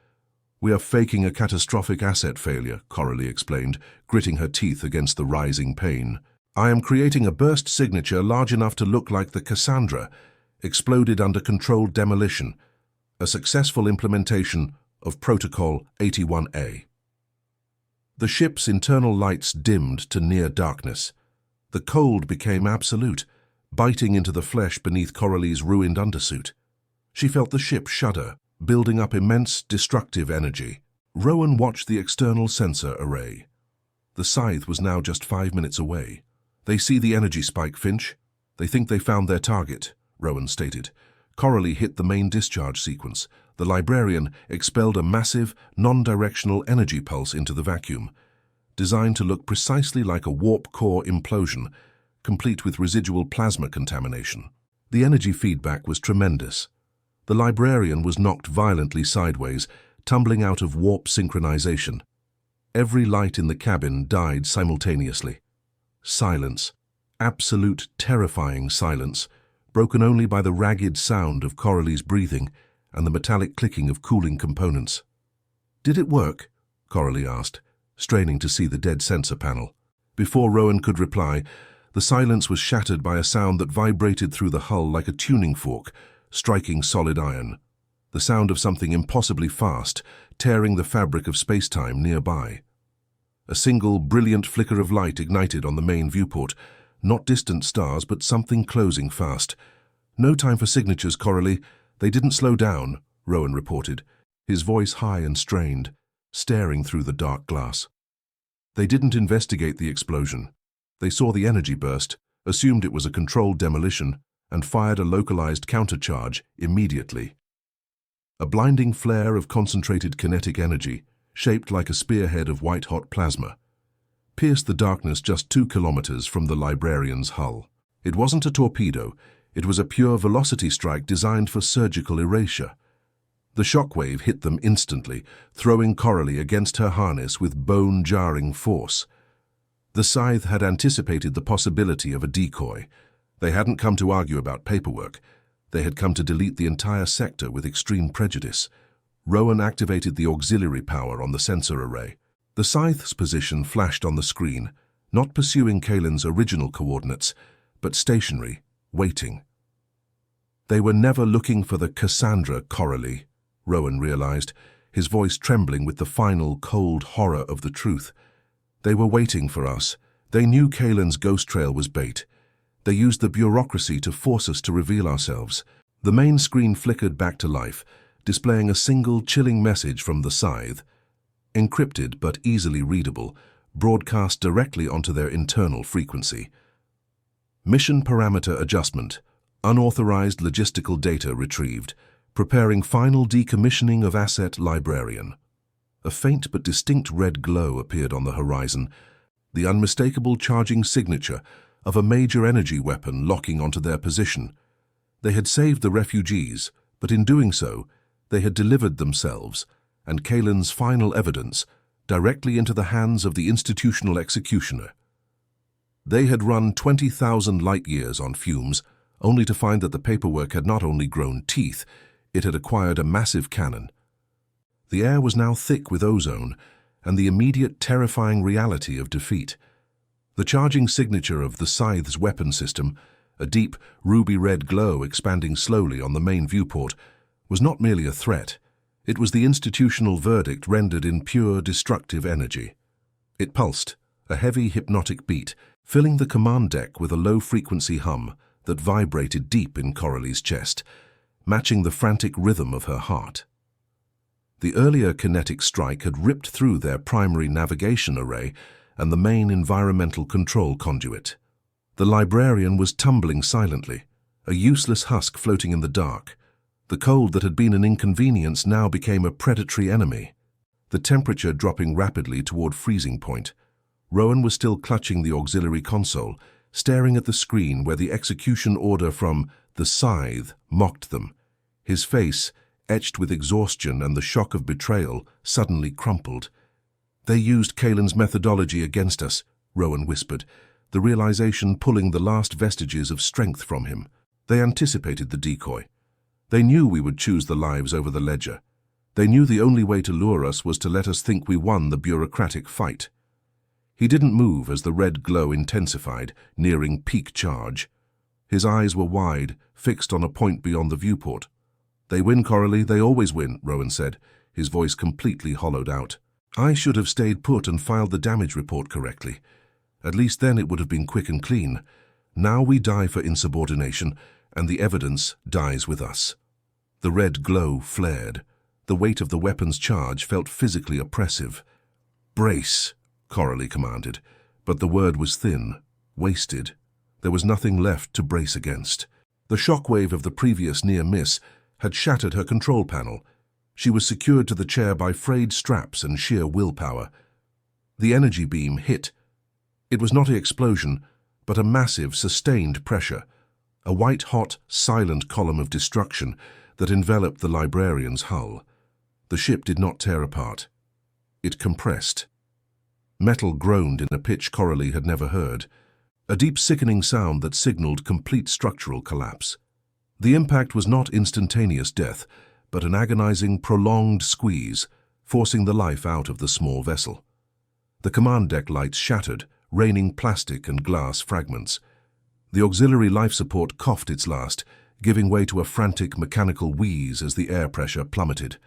"We are faking a catastrophic asset failure," Coralie explained, gritting her teeth against the rising pain. "I am creating a burst signature large enough to look like the Cassandra, exploded under controlled demolition, a successful implementation of Protocol 81A. The ship's internal lights dimmed to near darkness. The cold became absolute, biting into the flesh beneath Coralie's ruined undersuit. She felt the ship shudder, building up immense destructive energy. Rowan watched the external sensor array. The Scythe was now just 5 minutes away. "They see the energy spike, Finch. They think they found their target," Rowan stated. Coralie hit the main discharge sequence. The librarian expelled a massive, non-directional energy pulse into the vacuum, designed to look precisely like a warp core implosion, complete with residual plasma contamination. The energy feedback was tremendous. The librarian was knocked violently sideways, tumbling out of warp synchronization. Every light in the cabin died simultaneously. Silence, absolute terrifying silence, broken only by the ragged sound of Coralie's breathing and the metallic clicking of cooling components. "Did it work?" Coralie asked, straining to see the dead sensor panel. Before Rowan could reply, the silence was shattered by a sound that vibrated through the hull like a tuning fork, striking solid iron. The sound of something impossibly fast, tearing the fabric of space-time nearby. A single, brilliant flicker of light ignited on the main viewport, not distant stars, but something closing fast. "No time for signatures, Coralie. They didn't slow down," Rowan reported, his voice high and strained, staring through the dark glass. "They didn't investigate the explosion. They saw the energy burst, assumed it was a controlled demolition, and fired a localized countercharge immediately. A blinding flare of concentrated kinetic energy, shaped like a spearhead of white-hot plasma, pierced the darkness just 2 kilometers from the librarian's hull. It wasn't a torpedo. It was a pure velocity strike designed for surgical erasure. The shockwave hit them instantly, throwing Coralie against her harness with bone-jarring force. The Scythe had anticipated the possibility of a decoy. They hadn't come to argue about paperwork. They had come to delete the entire sector with extreme prejudice. Rowan activated the auxiliary power on the sensor array. The Scythe's position flashed on the screen, not pursuing Kalen's original coordinates, but stationary, waiting. They were never looking for the Cassandra, Coralie, Rowan realized, his voice trembling with the final, cold horror of the truth. They were waiting for us. They knew Kalen's ghost trail was bait. They used the bureaucracy to force us to reveal ourselves. The main screen flickered back to life, displaying a single chilling message from the Scythe, encrypted but easily readable, broadcast directly onto their internal frequency. Mission parameter adjustment. Unauthorized logistical data retrieved. Preparing final decommissioning of asset librarian. A faint but distinct red glow appeared on the horizon, the unmistakable charging signature of a major energy weapon locking onto their position. They had saved the refugees, but in doing so, they had delivered themselves, and Kalen's final evidence, directly into the hands of the institutional executioner. They had run 20,000 light-years on fumes, only to find that the paperwork had not only grown teeth, it had acquired a massive cannon. The air was now thick with ozone, and the immediate terrifying reality of defeat. The charging signature of the Scythe's weapon system, a deep, ruby-red glow expanding slowly on the main viewport, was not merely a threat. It was the institutional verdict rendered in pure, destructive energy. It pulsed, a heavy, hypnotic beat, filling the command deck with a low-frequency hum that vibrated deep in Coralie's chest, matching the frantic rhythm of her heart. The earlier kinetic strike had ripped through their primary navigation array and the main environmental control conduit. The librarian was tumbling silently, a useless husk floating in the dark. The cold that had been an inconvenience now became a predatory enemy, the temperature dropping rapidly toward freezing point. Rowan was still clutching the auxiliary console, staring at the screen where the execution order from the Scythe mocked them. His face, etched with exhaustion and the shock of betrayal, suddenly crumpled. "They used Kalen's methodology against us," Rowan whispered, the realization pulling the last vestiges of strength from him. "They anticipated the decoy. They knew we would choose the lives over the ledger. They knew the only way to lure us was to let us think we won the bureaucratic fight." He didn't move as the red glow intensified, nearing peak charge. His eyes were wide, fixed on a point beyond the viewport. "They win, Coralie, they always win," Rowan said, his voice completely hollowed out. "I should have stayed put and filed the damage report correctly. At least then it would have been quick and clean. Now we die for insubordination, and the evidence dies with us." The red glow flared. The weight of the weapon's charge felt physically oppressive. "Brace," Coralie commanded, but the word was thin, wasted. There was nothing left to brace against. The shockwave of the previous near miss had shattered her control panel. She was secured to the chair by frayed straps and sheer willpower. The energy beam hit. It was not an explosion, but a massive, sustained pressure, a white-hot, silent column of destruction that enveloped the librarian's hull. The ship did not tear apart. It compressed. Metal groaned in a pitch Coralie had never heard, a deep, sickening sound that signaled complete structural collapse. The impact was not instantaneous death, but an agonizing, prolonged squeeze, forcing the life out of the small vessel. The command deck lights shattered, raining plastic and glass fragments. The auxiliary life support coughed its last, giving way to a frantic mechanical wheeze as the air pressure plummeted.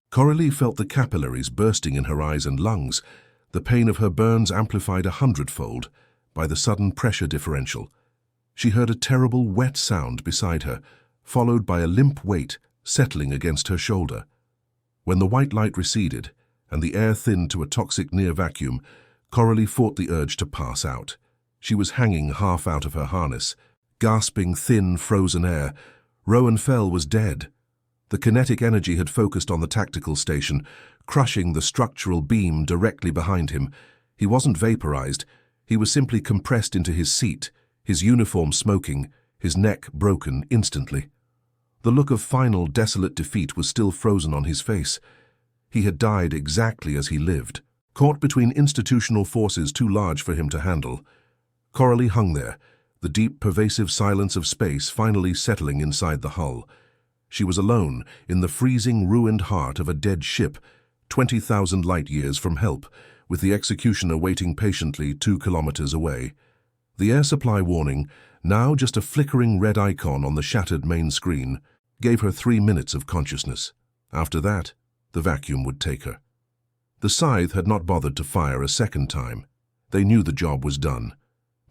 Coralie felt the capillaries bursting in her eyes and lungs, the pain of her burns amplified 100-fold by the sudden pressure differential. She heard a terrible, wet sound beside her, followed by a limp weight settling against her shoulder. When the white light receded and the air thinned to a toxic near vacuum, Coralie fought the urge to pass out. She was hanging half out of her harness, gasping thin, frozen air. Rowan Fell was dead. The kinetic energy had focused on the tactical station, crushing the structural beam directly behind him. He wasn't vaporized. He was simply compressed into his seat, his uniform smoking, his neck broken instantly. The look of final, desolate defeat was still frozen on his face. He had died exactly as he lived, caught between institutional forces too large for him to handle. Coralie hung there, the deep, pervasive silence of space finally settling inside the hull. She was alone in the freezing, ruined heart of a dead ship, 20,000 light-years from help, with the executioner waiting patiently 2 kilometers away. The air supply warning, now just a flickering red icon on the shattered main screen, gave her 3 minutes of consciousness. After that, the vacuum would take her. The Scythe had not bothered to fire a second time. They knew the job was done.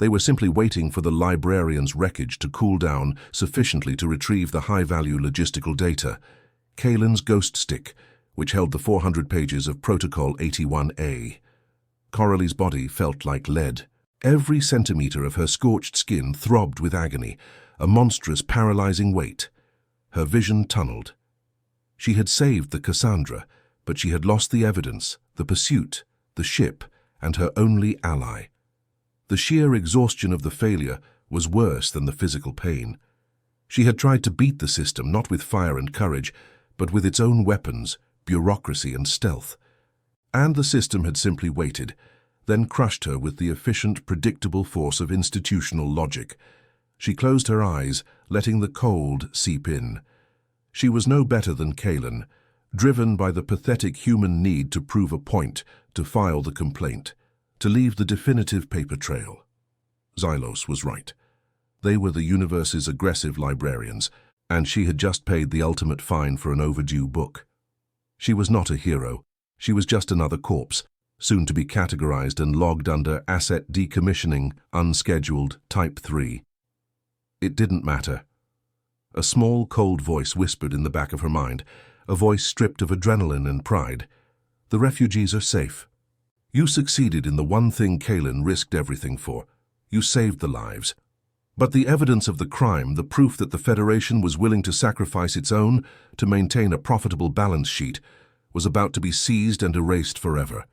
They were simply waiting for the librarian's wreckage to cool down sufficiently to retrieve the high-value logistical data, Kalen's ghost stick, which held the 400 pages of Protocol 81A. Coralie's body felt like lead. Every centimeter of her scorched skin throbbed with agony, a monstrous, paralyzing weight. Her vision tunneled. She had saved the Cassandra, but she had lost the evidence, the pursuit, the ship, and her only ally. The sheer exhaustion of the failure was worse than the physical pain. She had tried to beat the system not with fire and courage, but with its own weapons, bureaucracy and stealth. And the system had simply waited, then crushed her with the efficient, predictable force of institutional logic. She closed her eyes, letting the cold seep in. She was no better than Kalen, driven by the pathetic human need to prove a point, to file the complaint, to leave the definitive paper trail. Xylos was right. They were the universe's aggressive librarians, and she had just paid the ultimate fine for an overdue book. She was not a hero. She was just another corpse, soon to be categorized and logged under Asset Decommissioning, Unscheduled, Type 3. It didn't matter. A small, cold voice whispered in the back of her mind, a voice stripped of adrenaline and pride. The refugees are safe. You succeeded in the one thing Kalen risked everything for. You saved the lives. But the evidence of the crime, the proof that the Federation was willing to sacrifice its own to maintain a profitable balance sheet, was about to be seized and erased forever.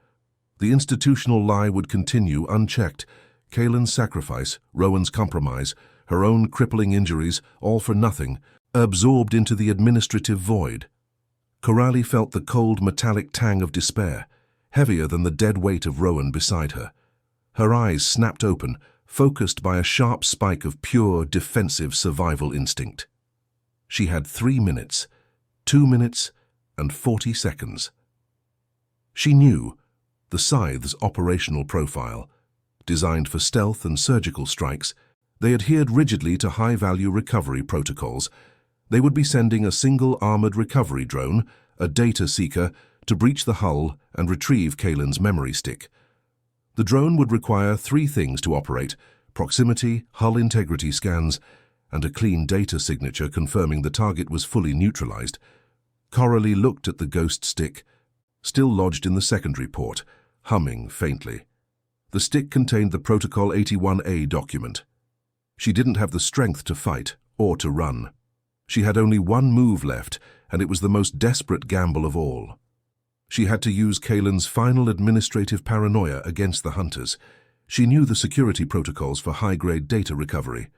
The institutional lie would continue unchecked. Kalen's sacrifice, Rowan's compromise, her own crippling injuries, all for nothing, absorbed into the administrative void. Coralie felt the cold metallic tang of despair, heavier than the dead weight of Rowan beside her. Her eyes snapped open, focused by a sharp spike of pure, defensive survival instinct. She had 3 minutes, 2 minutes, and 40 seconds. She knew the Scythe's operational profile. Designed for stealth and surgical strikes, they adhered rigidly to high-value recovery protocols. They would be sending a single armored recovery drone, a data seeker, to breach the hull and retrieve Kalen's memory stick. The drone would require 3 things to operate: proximity, hull integrity scans, and a clean data signature confirming the target was fully neutralized. Coralie looked at the ghost stick, still lodged in the secondary port, humming faintly. The stick contained the Protocol 81A document. She didn't have the strength to fight or to run. She had only one move left, and it was the most desperate gamble of all. She had to use Kalen's final administrative paranoia against the hunters. She knew the security protocols for high-grade data recovery.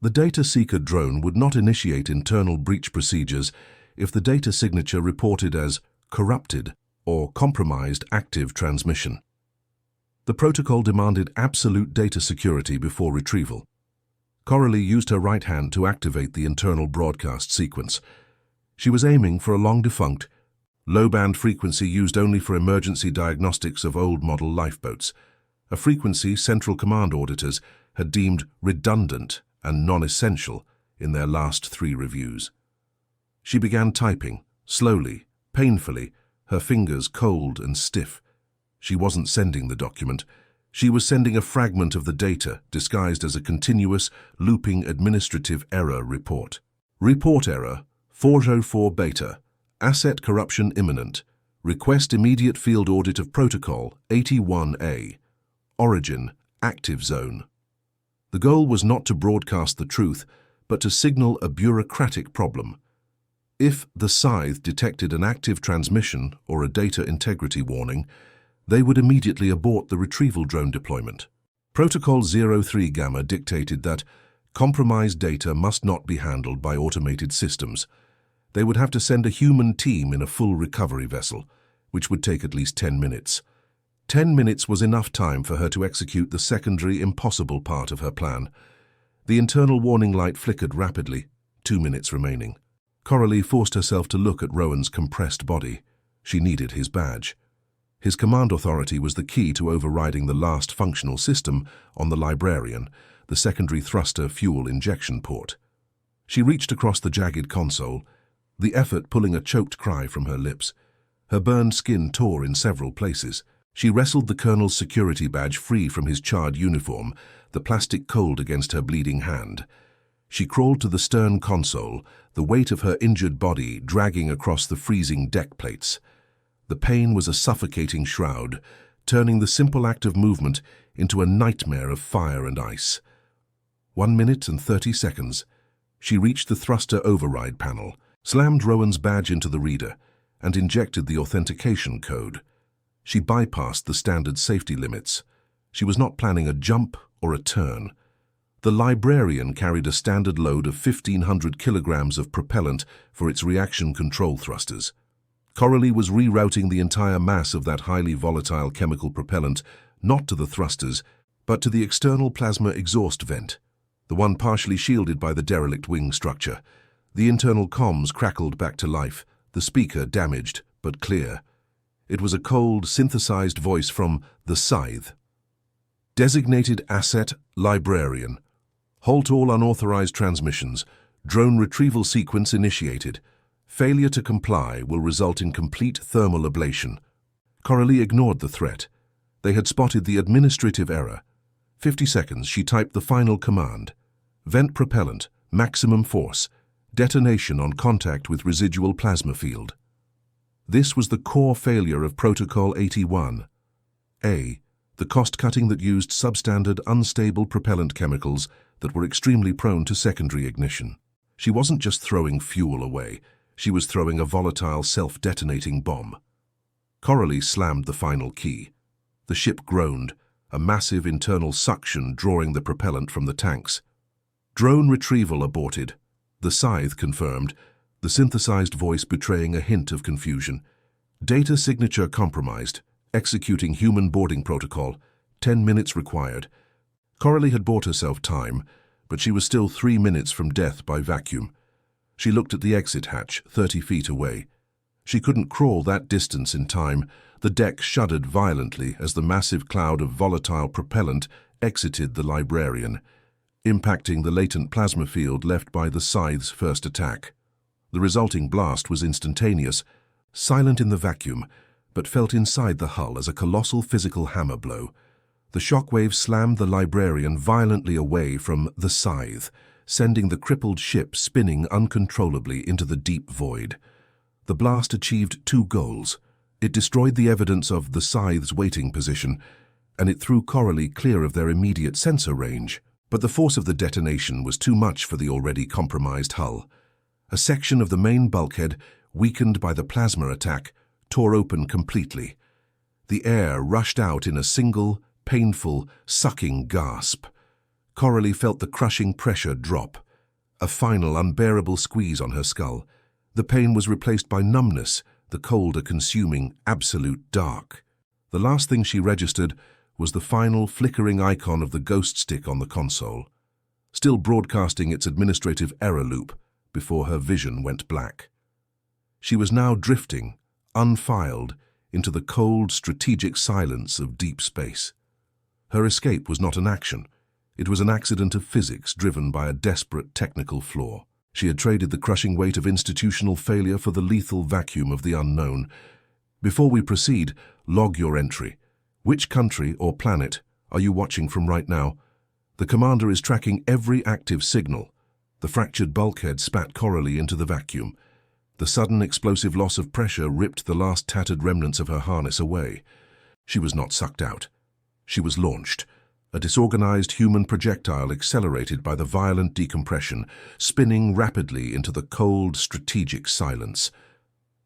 The data seeker drone would not initiate internal breach procedures if the data signature reported as corrupted or compromised active transmission. The protocol demanded absolute data security before retrieval. Coralie used her right hand to activate the internal broadcast sequence. She was aiming for a long-defunct, low-band frequency used only for emergency diagnostics of old-model lifeboats, a frequency Central Command auditors had deemed redundant and non-essential in their last 3 reviews. She began typing, slowly, painfully, her fingers cold and stiff. She wasn't sending the document. She was sending a fragment of the data disguised as a continuous, looping administrative error report. Report error 404 beta. Asset corruption imminent. Request immediate field audit of Protocol 81A. Origin, active zone. The goal was not to broadcast the truth, but to signal a bureaucratic problem. If the Scythe detected an active transmission or a data integrity warning, they would immediately abort the retrieval drone deployment. Protocol 03 Gamma dictated that compromised data must not be handled by automated systems. They would have to send a human team in a full recovery vessel, which would take at least 10 minutes. 10 minutes was enough time for her to execute the secondary, impossible part of her plan. The internal warning light flickered rapidly, 2 minutes remaining. Coralie forced herself to look at Rowan's compressed body. She needed his badge. His command authority was the key to overriding the last functional system on the librarian, the secondary thruster fuel injection port. She reached across the jagged console, the effort pulling a choked cry from her lips. Her burned skin tore in several places. She wrestled the colonel's security badge free from his charred uniform, the plastic cold against her bleeding hand. She crawled to the stern console, the weight of her injured body dragging across the freezing deck plates. The pain was a suffocating shroud, turning the simple act of movement into a nightmare of fire and ice. 1 minute and 30 seconds. She reached the thruster override panel, slammed Rowan's badge into the reader, and injected the authentication code. She bypassed the standard safety limits. She was not planning a jump or a turn. The librarian carried a standard load of 1,500 kilograms of propellant for its reaction control thrusters. Coralie was rerouting the entire mass of that highly volatile chemical propellant not to the thrusters, but to the external plasma exhaust vent, the one partially shielded by the derelict wing structure. The internal comms crackled back to life, the speaker damaged but clear. It was a cold, synthesized voice from the Scythe. Designated Asset Librarian. Halt all unauthorized transmissions. Drone retrieval sequence initiated. Failure to comply will result in complete thermal ablation. Coralie ignored the threat. They had spotted the administrative error. 50 seconds, she typed the final command. Vent propellant, maximum force. Detonation on contact with residual plasma field. This was the core failure of Protocol 81. A. The cost-cutting that used substandard, unstable propellant chemicals that were extremely prone to secondary ignition. She wasn't just throwing fuel away, she was throwing a volatile, self-detonating bomb. Coralie slammed the final key. The ship groaned, a massive internal suction drawing the propellant from the tanks. Drone retrieval aborted. The Scythe confirmed, the synthesized voice betraying a hint of confusion. Data signature compromised. Executing human boarding protocol. 10 minutes required. Coralie had bought herself time, but she was still 3 minutes from death by vacuum. She looked at the exit hatch, 30 feet away. She couldn't crawl that distance in time. The deck shuddered violently as the massive cloud of volatile propellant exited the librarian, impacting the latent plasma field left by the Scythe's first attack. The resulting blast was instantaneous, silent in the vacuum, but felt inside the hull as a colossal physical hammer blow. The shockwave slammed the librarian violently away from the Scythe, sending the crippled ship spinning uncontrollably into the deep void. The blast achieved 2 goals. It destroyed the evidence of the Scythe's waiting position, and it threw Coralie clear of their immediate sensor range. But the force of the detonation was too much for the already compromised hull. A section of the main bulkhead, weakened by the plasma attack, tore open completely. The air rushed out in a single, painful, sucking gasp. Coralie felt the crushing pressure drop, a final unbearable squeeze on her skull. The pain was replaced by numbness, the cold a consuming, absolute dark. The last thing she registered was the final flickering icon of the ghost stick on the console, still broadcasting its administrative error loop before her vision went black. She was now drifting, unfiled, into the cold, strategic silence of deep space. Her escape was not an action. It was an accident of physics driven by a desperate technical flaw. She had traded the crushing weight of institutional failure for the lethal vacuum of the unknown. Before we proceed, log your entry. Which country or planet are you watching from right now? The commander is tracking every active signal. The fractured bulkhead spat Coralie into the vacuum. The sudden explosive loss of pressure ripped the last tattered remnants of her harness away. She was not sucked out. She was launched, a disorganized human projectile accelerated by the violent decompression, spinning rapidly into the cold, strategic silence.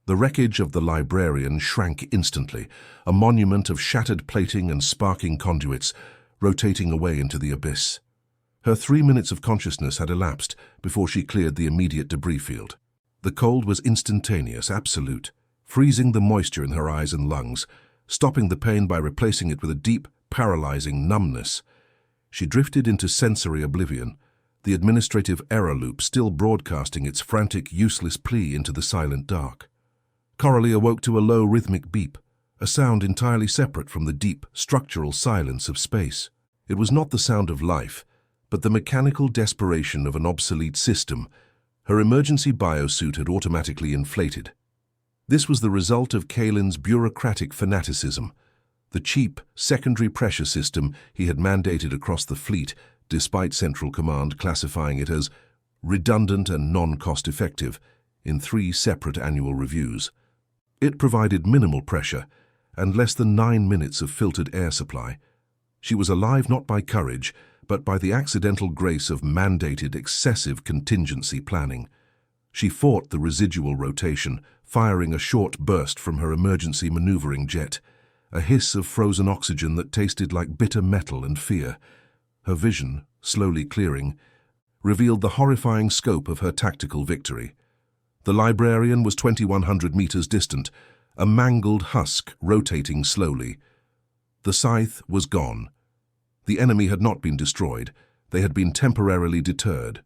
The wreckage of the librarian shrank instantly, a monument of shattered plating and sparking conduits, rotating away into the abyss. Her 3 minutes of consciousness had elapsed before she cleared the immediate debris field. The cold was instantaneous, absolute, freezing the moisture in her eyes and lungs, stopping the pain by replacing it with a deep, paralyzing numbness. She drifted into sensory oblivion, the administrative error loop still broadcasting its frantic, useless plea into the silent dark. Coralie awoke to a low, rhythmic beep, a sound entirely separate from the deep, structural silence of space. It was not the sound of life, but the mechanical desperation of an obsolete system. Her emergency biosuit had automatically inflated. This was the result of Kaelin's bureaucratic fanaticism. the cheap, secondary pressure system he had mandated across the fleet, despite Central Command classifying it as redundant and non-cost-effective in 3 separate annual reviews. It provided minimal pressure and less than 9 minutes of filtered air supply. She was alive not by courage, but by the accidental grace of mandated excessive contingency planning. She fought the residual rotation, firing a short burst from her emergency maneuvering jet, a hiss of frozen oxygen that tasted like bitter metal and fear. Her vision, slowly clearing, revealed the horrifying scope of her tactical victory. The librarian was 2,100 meters distant, a mangled husk rotating slowly. The scythe was gone. The enemy had not been destroyed. They had been temporarily deterred.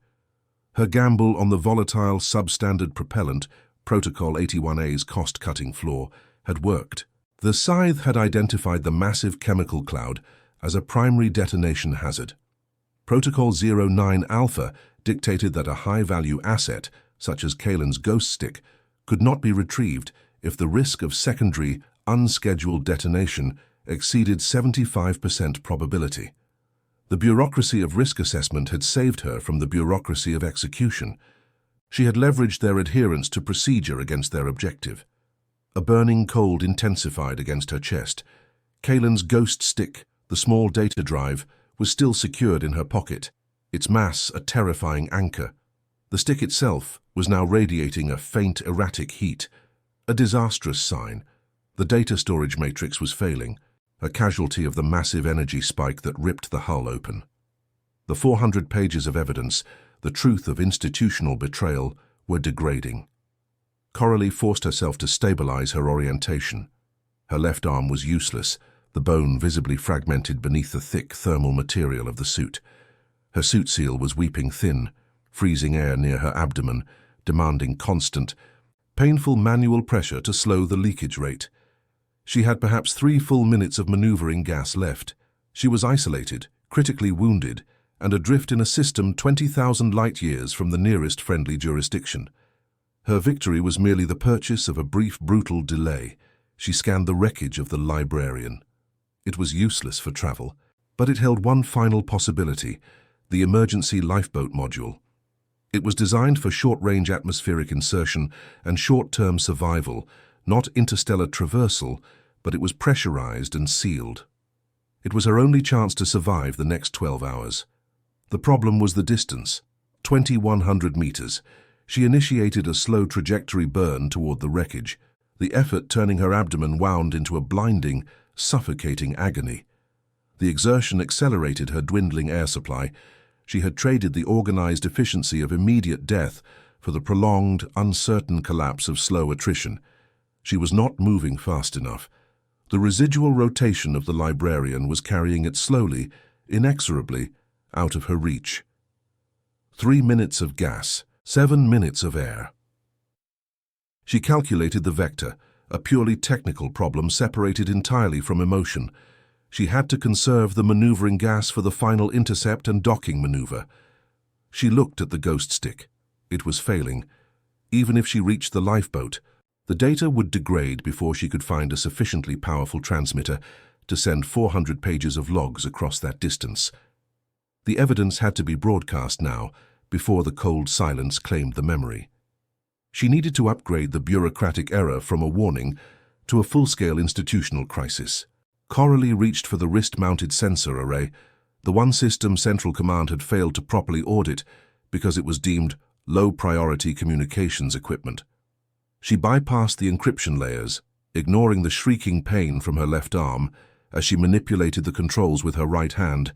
Her gamble on the volatile substandard propellant, Protocol 81A's cost-cutting flaw, had worked. The scythe had identified the massive chemical cloud as a primary detonation hazard. Protocol 09 Alpha dictated that a high-value asset, such as Kalen's ghost stick, could not be retrieved if the risk of secondary, unscheduled detonation exceeded 75% probability. The bureaucracy of risk assessment had saved her from the bureaucracy of execution. She had leveraged their adherence to procedure against their objective. A burning cold intensified against her chest. Kalen's ghost stick, the small data drive, was still secured in her pocket, its mass a terrifying anchor. The stick itself was now radiating a faint, erratic heat, a disastrous sign. The data storage matrix was failing, a casualty of the massive energy spike that ripped the hull open. The 400 pages of evidence, the truth of institutional betrayal, were degrading. Coralie forced herself to stabilize her orientation. Her left arm was useless, the bone visibly fragmented beneath the thick thermal material of the suit. Her suit seal was weeping thin, freezing air near her abdomen, demanding constant, painful manual pressure to slow the leakage rate. She had perhaps 3 full minutes of maneuvering gas left. She was isolated, critically wounded, and adrift in a system 20,000 light-years from the nearest friendly jurisdiction. Her victory was merely the purchase of a brief, brutal delay. She scanned the wreckage of the librarian. It was useless for travel, but it held one final possibility, the emergency lifeboat module. It was designed for short-range atmospheric insertion and short-term survival, not interstellar traversal, but it was pressurized and sealed. It was her only chance to survive the next 12 hours. The problem was the distance, 2,100 meters. She initiated a slow trajectory burn toward the wreckage, the effort turning her abdomen wound into a blinding, suffocating agony. The exertion accelerated her dwindling air supply. She had traded the organized efficiency of immediate death for the prolonged, uncertain collapse of slow attrition. She was not moving fast enough. The residual rotation of the librarian was carrying it slowly, inexorably, out of her reach. 3 minutes of gas, 7 minutes of air. She calculated the vector, a purely technical problem separated entirely from emotion. She had to conserve the maneuvering gas for the final intercept and docking maneuver. She looked at the ghost stick. It was failing. Even if she reached the lifeboat, the data would degrade before she could find a sufficiently powerful transmitter to send 400 pages of logs across that distance. The evidence had to be broadcast now, before the cold silence claimed the memory. She needed to upgrade the bureaucratic error from a warning to a full-scale institutional crisis. Coralie reached for the wrist-mounted sensor array, the one system Central Command had failed to properly audit because it was deemed low-priority communications equipment. She bypassed the encryption layers, ignoring the shrieking pain from her left arm as she manipulated the controls with her right hand.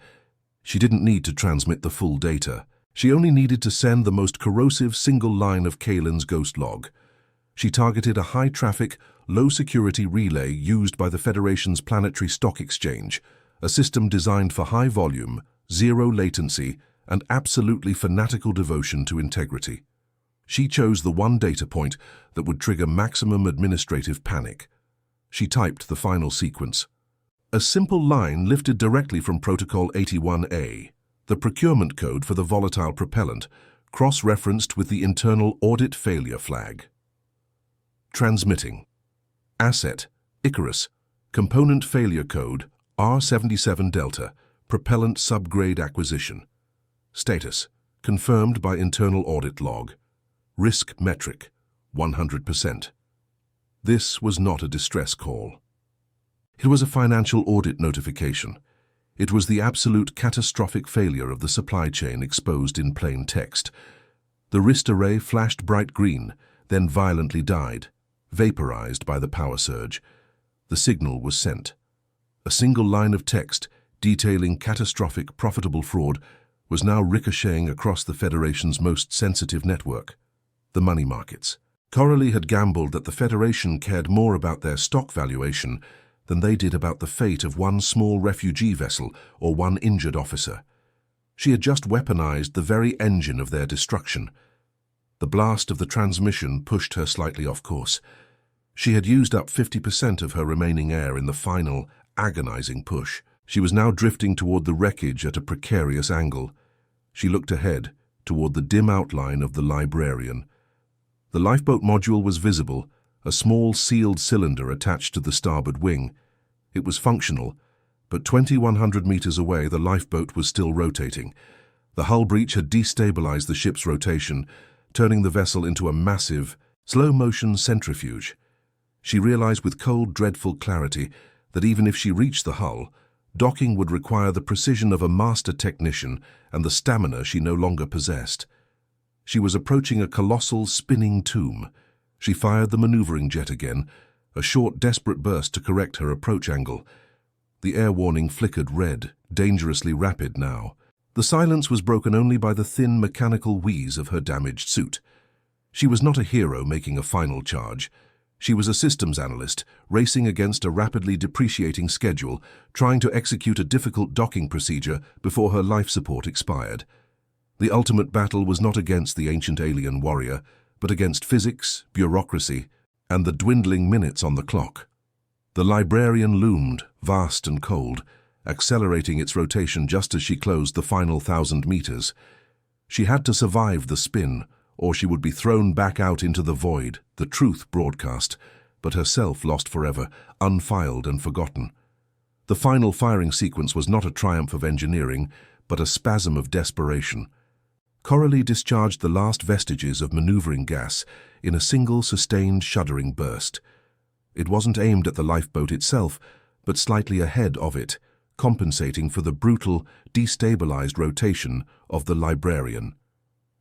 She didn't need to transmit the full data. She only needed to send the most corrosive single line of Kalen's ghost log. She targeted a high-traffic, low-security relay used by the Federation's planetary stock exchange, a system designed for high volume, zero latency, and absolutely fanatical devotion to integrity. She chose the one data point that would trigger maximum administrative panic. She typed the final sequence. A simple line lifted directly from Protocol 81A, the procurement code for the volatile propellant, cross-referenced with the internal audit failure flag. Transmitting. Asset, Icarus. Component failure code R77 Delta, propellant subgrade acquisition. Status: confirmed by internal audit log. Risk metric: 100%. This was not a distress call. It was a financial audit notification. It was the absolute catastrophic failure of the supply chain exposed in plain text. The wrist array flashed bright green, then violently died, vaporized by the power surge. The signal was sent. A single line of text detailing catastrophic profitable fraud was now ricocheting across the Federation's most sensitive network, the money markets. Coralie had gambled that the Federation cared more about their stock valuation than they did about the fate of one small refugee vessel or one injured officer. She had just weaponized the very engine of their destruction. The blast of the transmission pushed her slightly off course. She had used up 50% of her remaining air in the final, agonizing push. She was now drifting toward the wreckage at a precarious angle. She looked ahead, toward the dim outline of the Librarian. The lifeboat module was visible, a small sealed cylinder attached to the starboard wing. It was functional, but 2,100 meters away the lifeboat was still rotating. The hull breach had destabilized the ship's rotation, turning the vessel into a massive, slow-motion centrifuge. She realized with cold, dreadful clarity that even if she reached the hull, docking would require the precision of a master technician and the stamina she no longer possessed. She was approaching a colossal, spinning tomb. She fired the maneuvering jet again, a short, desperate burst to correct her approach angle. The air warning flickered red, dangerously rapid now. The silence was broken only by the thin, mechanical wheeze of her damaged suit. She was not a hero making a final charge. She was a systems analyst, racing against a rapidly depreciating schedule, trying to execute a difficult docking procedure before her life support expired. The ultimate battle was not against the ancient alien warrior, but against physics, bureaucracy, and the dwindling minutes on the clock. The Librarian loomed, vast and cold, accelerating its rotation just as she closed the final 1,000 meters. She had to survive the spin, or she would be thrown back out into the void, the truth broadcast, but herself lost forever, unfiled and forgotten. The final firing sequence was not a triumph of engineering, but a spasm of desperation. Coralie discharged the last vestiges of maneuvering gas in a single sustained shuddering burst. It wasn't aimed at the lifeboat itself, but slightly ahead of it, compensating for the brutal, destabilized rotation of the Librarian.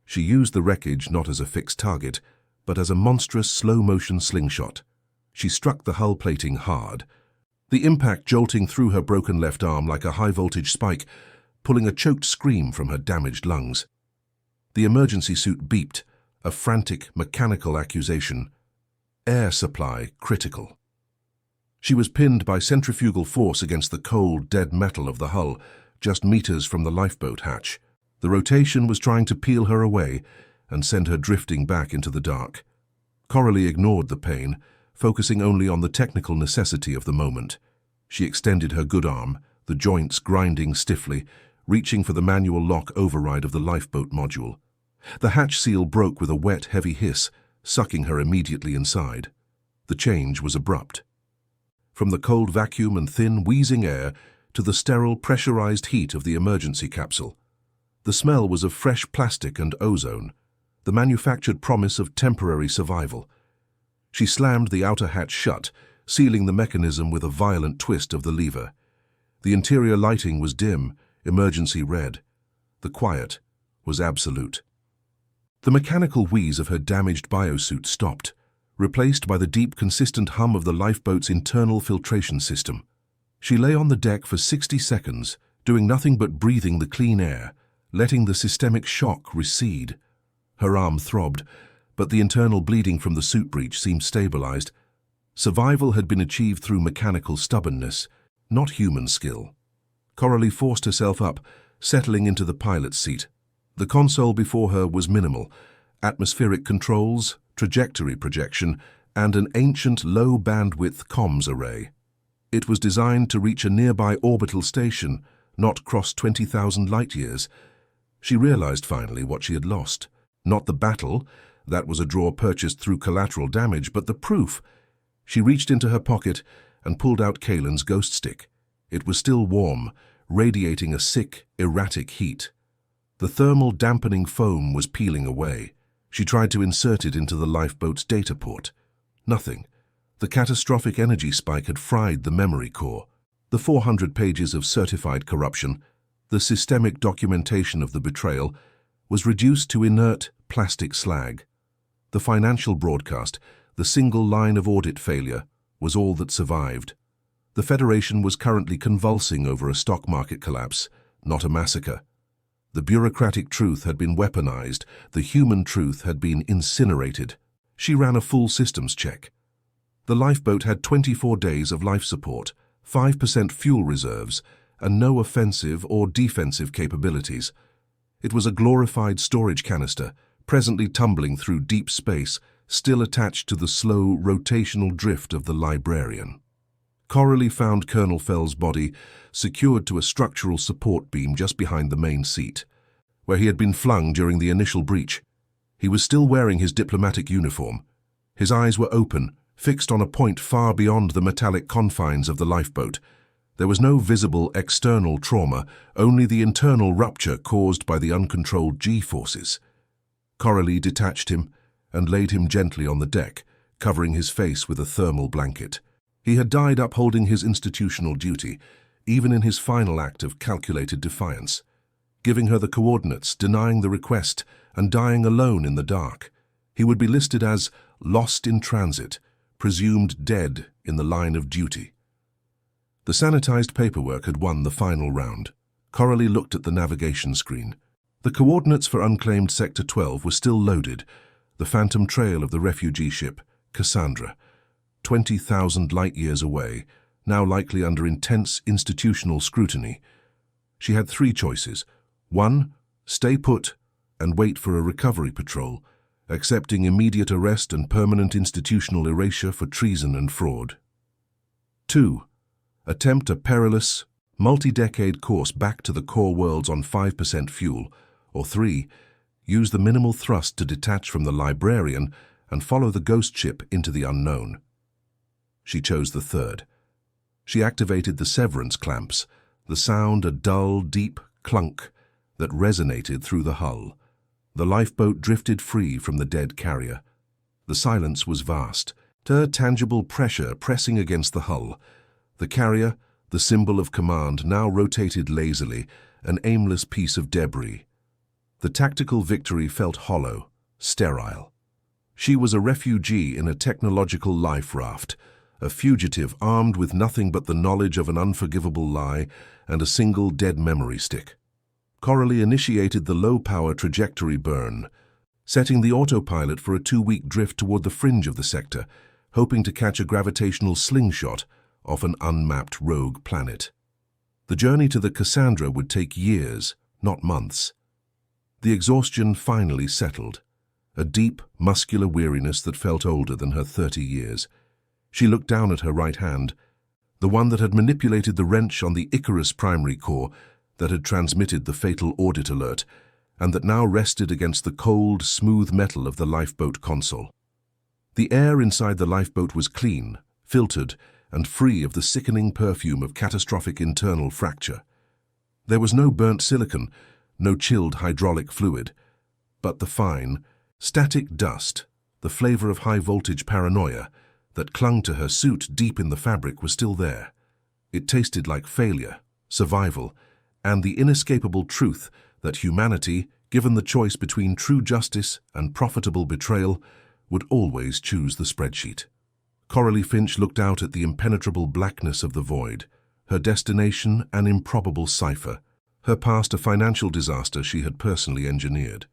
She used the wreckage not as a fixed target, but as a monstrous slow-motion slingshot. She struck the hull plating hard, the impact jolting through her broken left arm like a high-voltage spike, pulling a choked scream from her damaged lungs. The emergency suit beeped, a frantic, mechanical accusation. Air supply critical. She was pinned by centrifugal force against the cold, dead metal of the hull, just meters from the lifeboat hatch. The rotation was trying to peel her away and send her drifting back into the dark. Coralie ignored the pain, focusing only on the technical necessity of the moment. She extended her good arm, the joints grinding stiffly, reaching for the manual lock override of the lifeboat module. The hatch seal broke with a wet, heavy hiss, sucking her immediately inside. The change was abrupt. From the cold vacuum and thin, wheezing air to the sterile, pressurized heat of the emergency capsule. The smell was of fresh plastic and ozone, the manufactured promise of temporary survival. She slammed the outer hatch shut, sealing the mechanism with a violent twist of the lever. The interior lighting was dim, emergency red. The quiet was absolute. The mechanical wheeze of her damaged biosuit stopped, replaced by the deep, consistent hum of the lifeboat's internal filtration system. She lay on the deck for 60 seconds, doing nothing but breathing the clean air, letting the systemic shock recede. Her arm throbbed, but the internal bleeding from the suit breach seemed stabilized. Survival had been achieved through mechanical stubbornness, not human skill. Coralie forced herself up, settling into the pilot's seat. The console before her was minimal: atmospheric controls, trajectory projection, and an ancient low-bandwidth comms array. It was designed to reach a nearby orbital station, not cross 20,000 light-years. She realized finally what she had lost. Not the battle, that was a draw purchased through collateral damage, but the proof. She reached into her pocket and pulled out Kalen's ghost stick. It was still warm, radiating a sick, erratic heat. The thermal dampening foam was peeling away. She tried to insert it into the lifeboat's data port. Nothing. The catastrophic energy spike had fried the memory core. The 400 pages of certified corruption, the systemic documentation of the betrayal, was reduced to inert plastic slag. The financial broadcast, the single line of audit failure, was all that survived. The Federation was currently convulsing over a stock market collapse, not a massacre. The bureaucratic truth had been weaponized, the human truth had been incinerated. She ran a full systems check. The lifeboat had 24 days of life support, 5% fuel reserves, and no offensive or defensive capabilities. It was a glorified storage canister, presently tumbling through deep space, still attached to the slow, rotational drift of the librarian. Coralie found Colonel Fell's body secured to a structural support beam just behind the main seat, where he had been flung during the initial breach. He was still wearing his diplomatic uniform. His eyes were open, fixed on a point far beyond the metallic confines of the lifeboat. There was no visible external trauma, only the internal rupture caused by the uncontrolled G-forces. Coralie detached him and laid him gently on the deck, covering his face with a thermal blanket. He had died upholding his institutional duty, even in his final act of calculated defiance, giving her the coordinates, denying the request, and dying alone in the dark. He would be listed as lost in transit, presumed dead in the line of duty. The sanitized paperwork had won the final round. Coralie looked at the navigation screen. The coordinates for unclaimed Sector 12 were still loaded, the phantom trail of the refugee ship, Cassandra, 20,000 light-years away, now likely under intense institutional scrutiny. She had 3 choices. 1, stay put and wait for a recovery patrol, accepting immediate arrest and permanent institutional erasure for treason and fraud. 2, attempt a perilous, multi-decade course back to the core worlds on 5% fuel. Or 3, use the minimal thrust to detach from the librarian and follow the ghost ship into the unknown. She chose the third. She activated the severance clamps, the sound a dull, deep clunk that resonated through the hull. The lifeboat drifted free from the dead carrier. The silence was vast, tangible pressure pressing against the hull. The carrier, the symbol of command, now rotated lazily, an aimless piece of debris. The tactical victory felt hollow, sterile. She was a refugee in a technological life raft, a fugitive armed with nothing but the knowledge of an unforgivable lie and a single dead memory stick. Coralie initiated the low-power trajectory burn, setting the autopilot for a 2-week drift toward the fringe of the sector, hoping to catch a gravitational slingshot off an unmapped rogue planet. The journey to the Cassandra would take years, not months. The exhaustion finally settled, a deep, muscular weariness that felt older than her 30 years. She looked down at her right hand, the one that had manipulated the wrench on the Icarus primary core, that had transmitted the fatal audit alert, and that now rested against the cold, smooth metal of the lifeboat console. The air inside the lifeboat was clean, filtered, and free of the sickening perfume of catastrophic internal fracture. There was no burnt silicon, no chilled hydraulic fluid, but the fine, static dust, the flavor of high-voltage paranoia, that clung to her suit deep in the fabric was still there. It tasted like failure, survival, and the inescapable truth that humanity, given the choice between true justice and profitable betrayal, would always choose the spreadsheet. Coralie Finch looked out at the impenetrable blackness of the void, her destination an improbable cipher, her past a financial disaster she had personally engineered.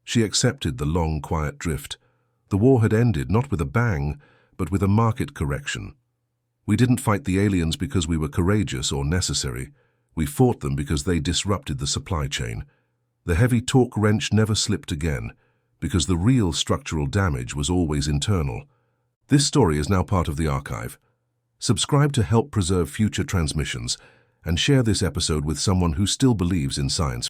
She accepted the long, quiet drift. The war had ended not with a bang, but with a market correction. We didn't fight the aliens because we were courageous or necessary. We fought them because they disrupted the supply chain. The heavy torque wrench never slipped again, because the real structural damage was always internal. This story is now part of the archive. Subscribe to help preserve future transmissions, and share this episode with someone who still believes in science.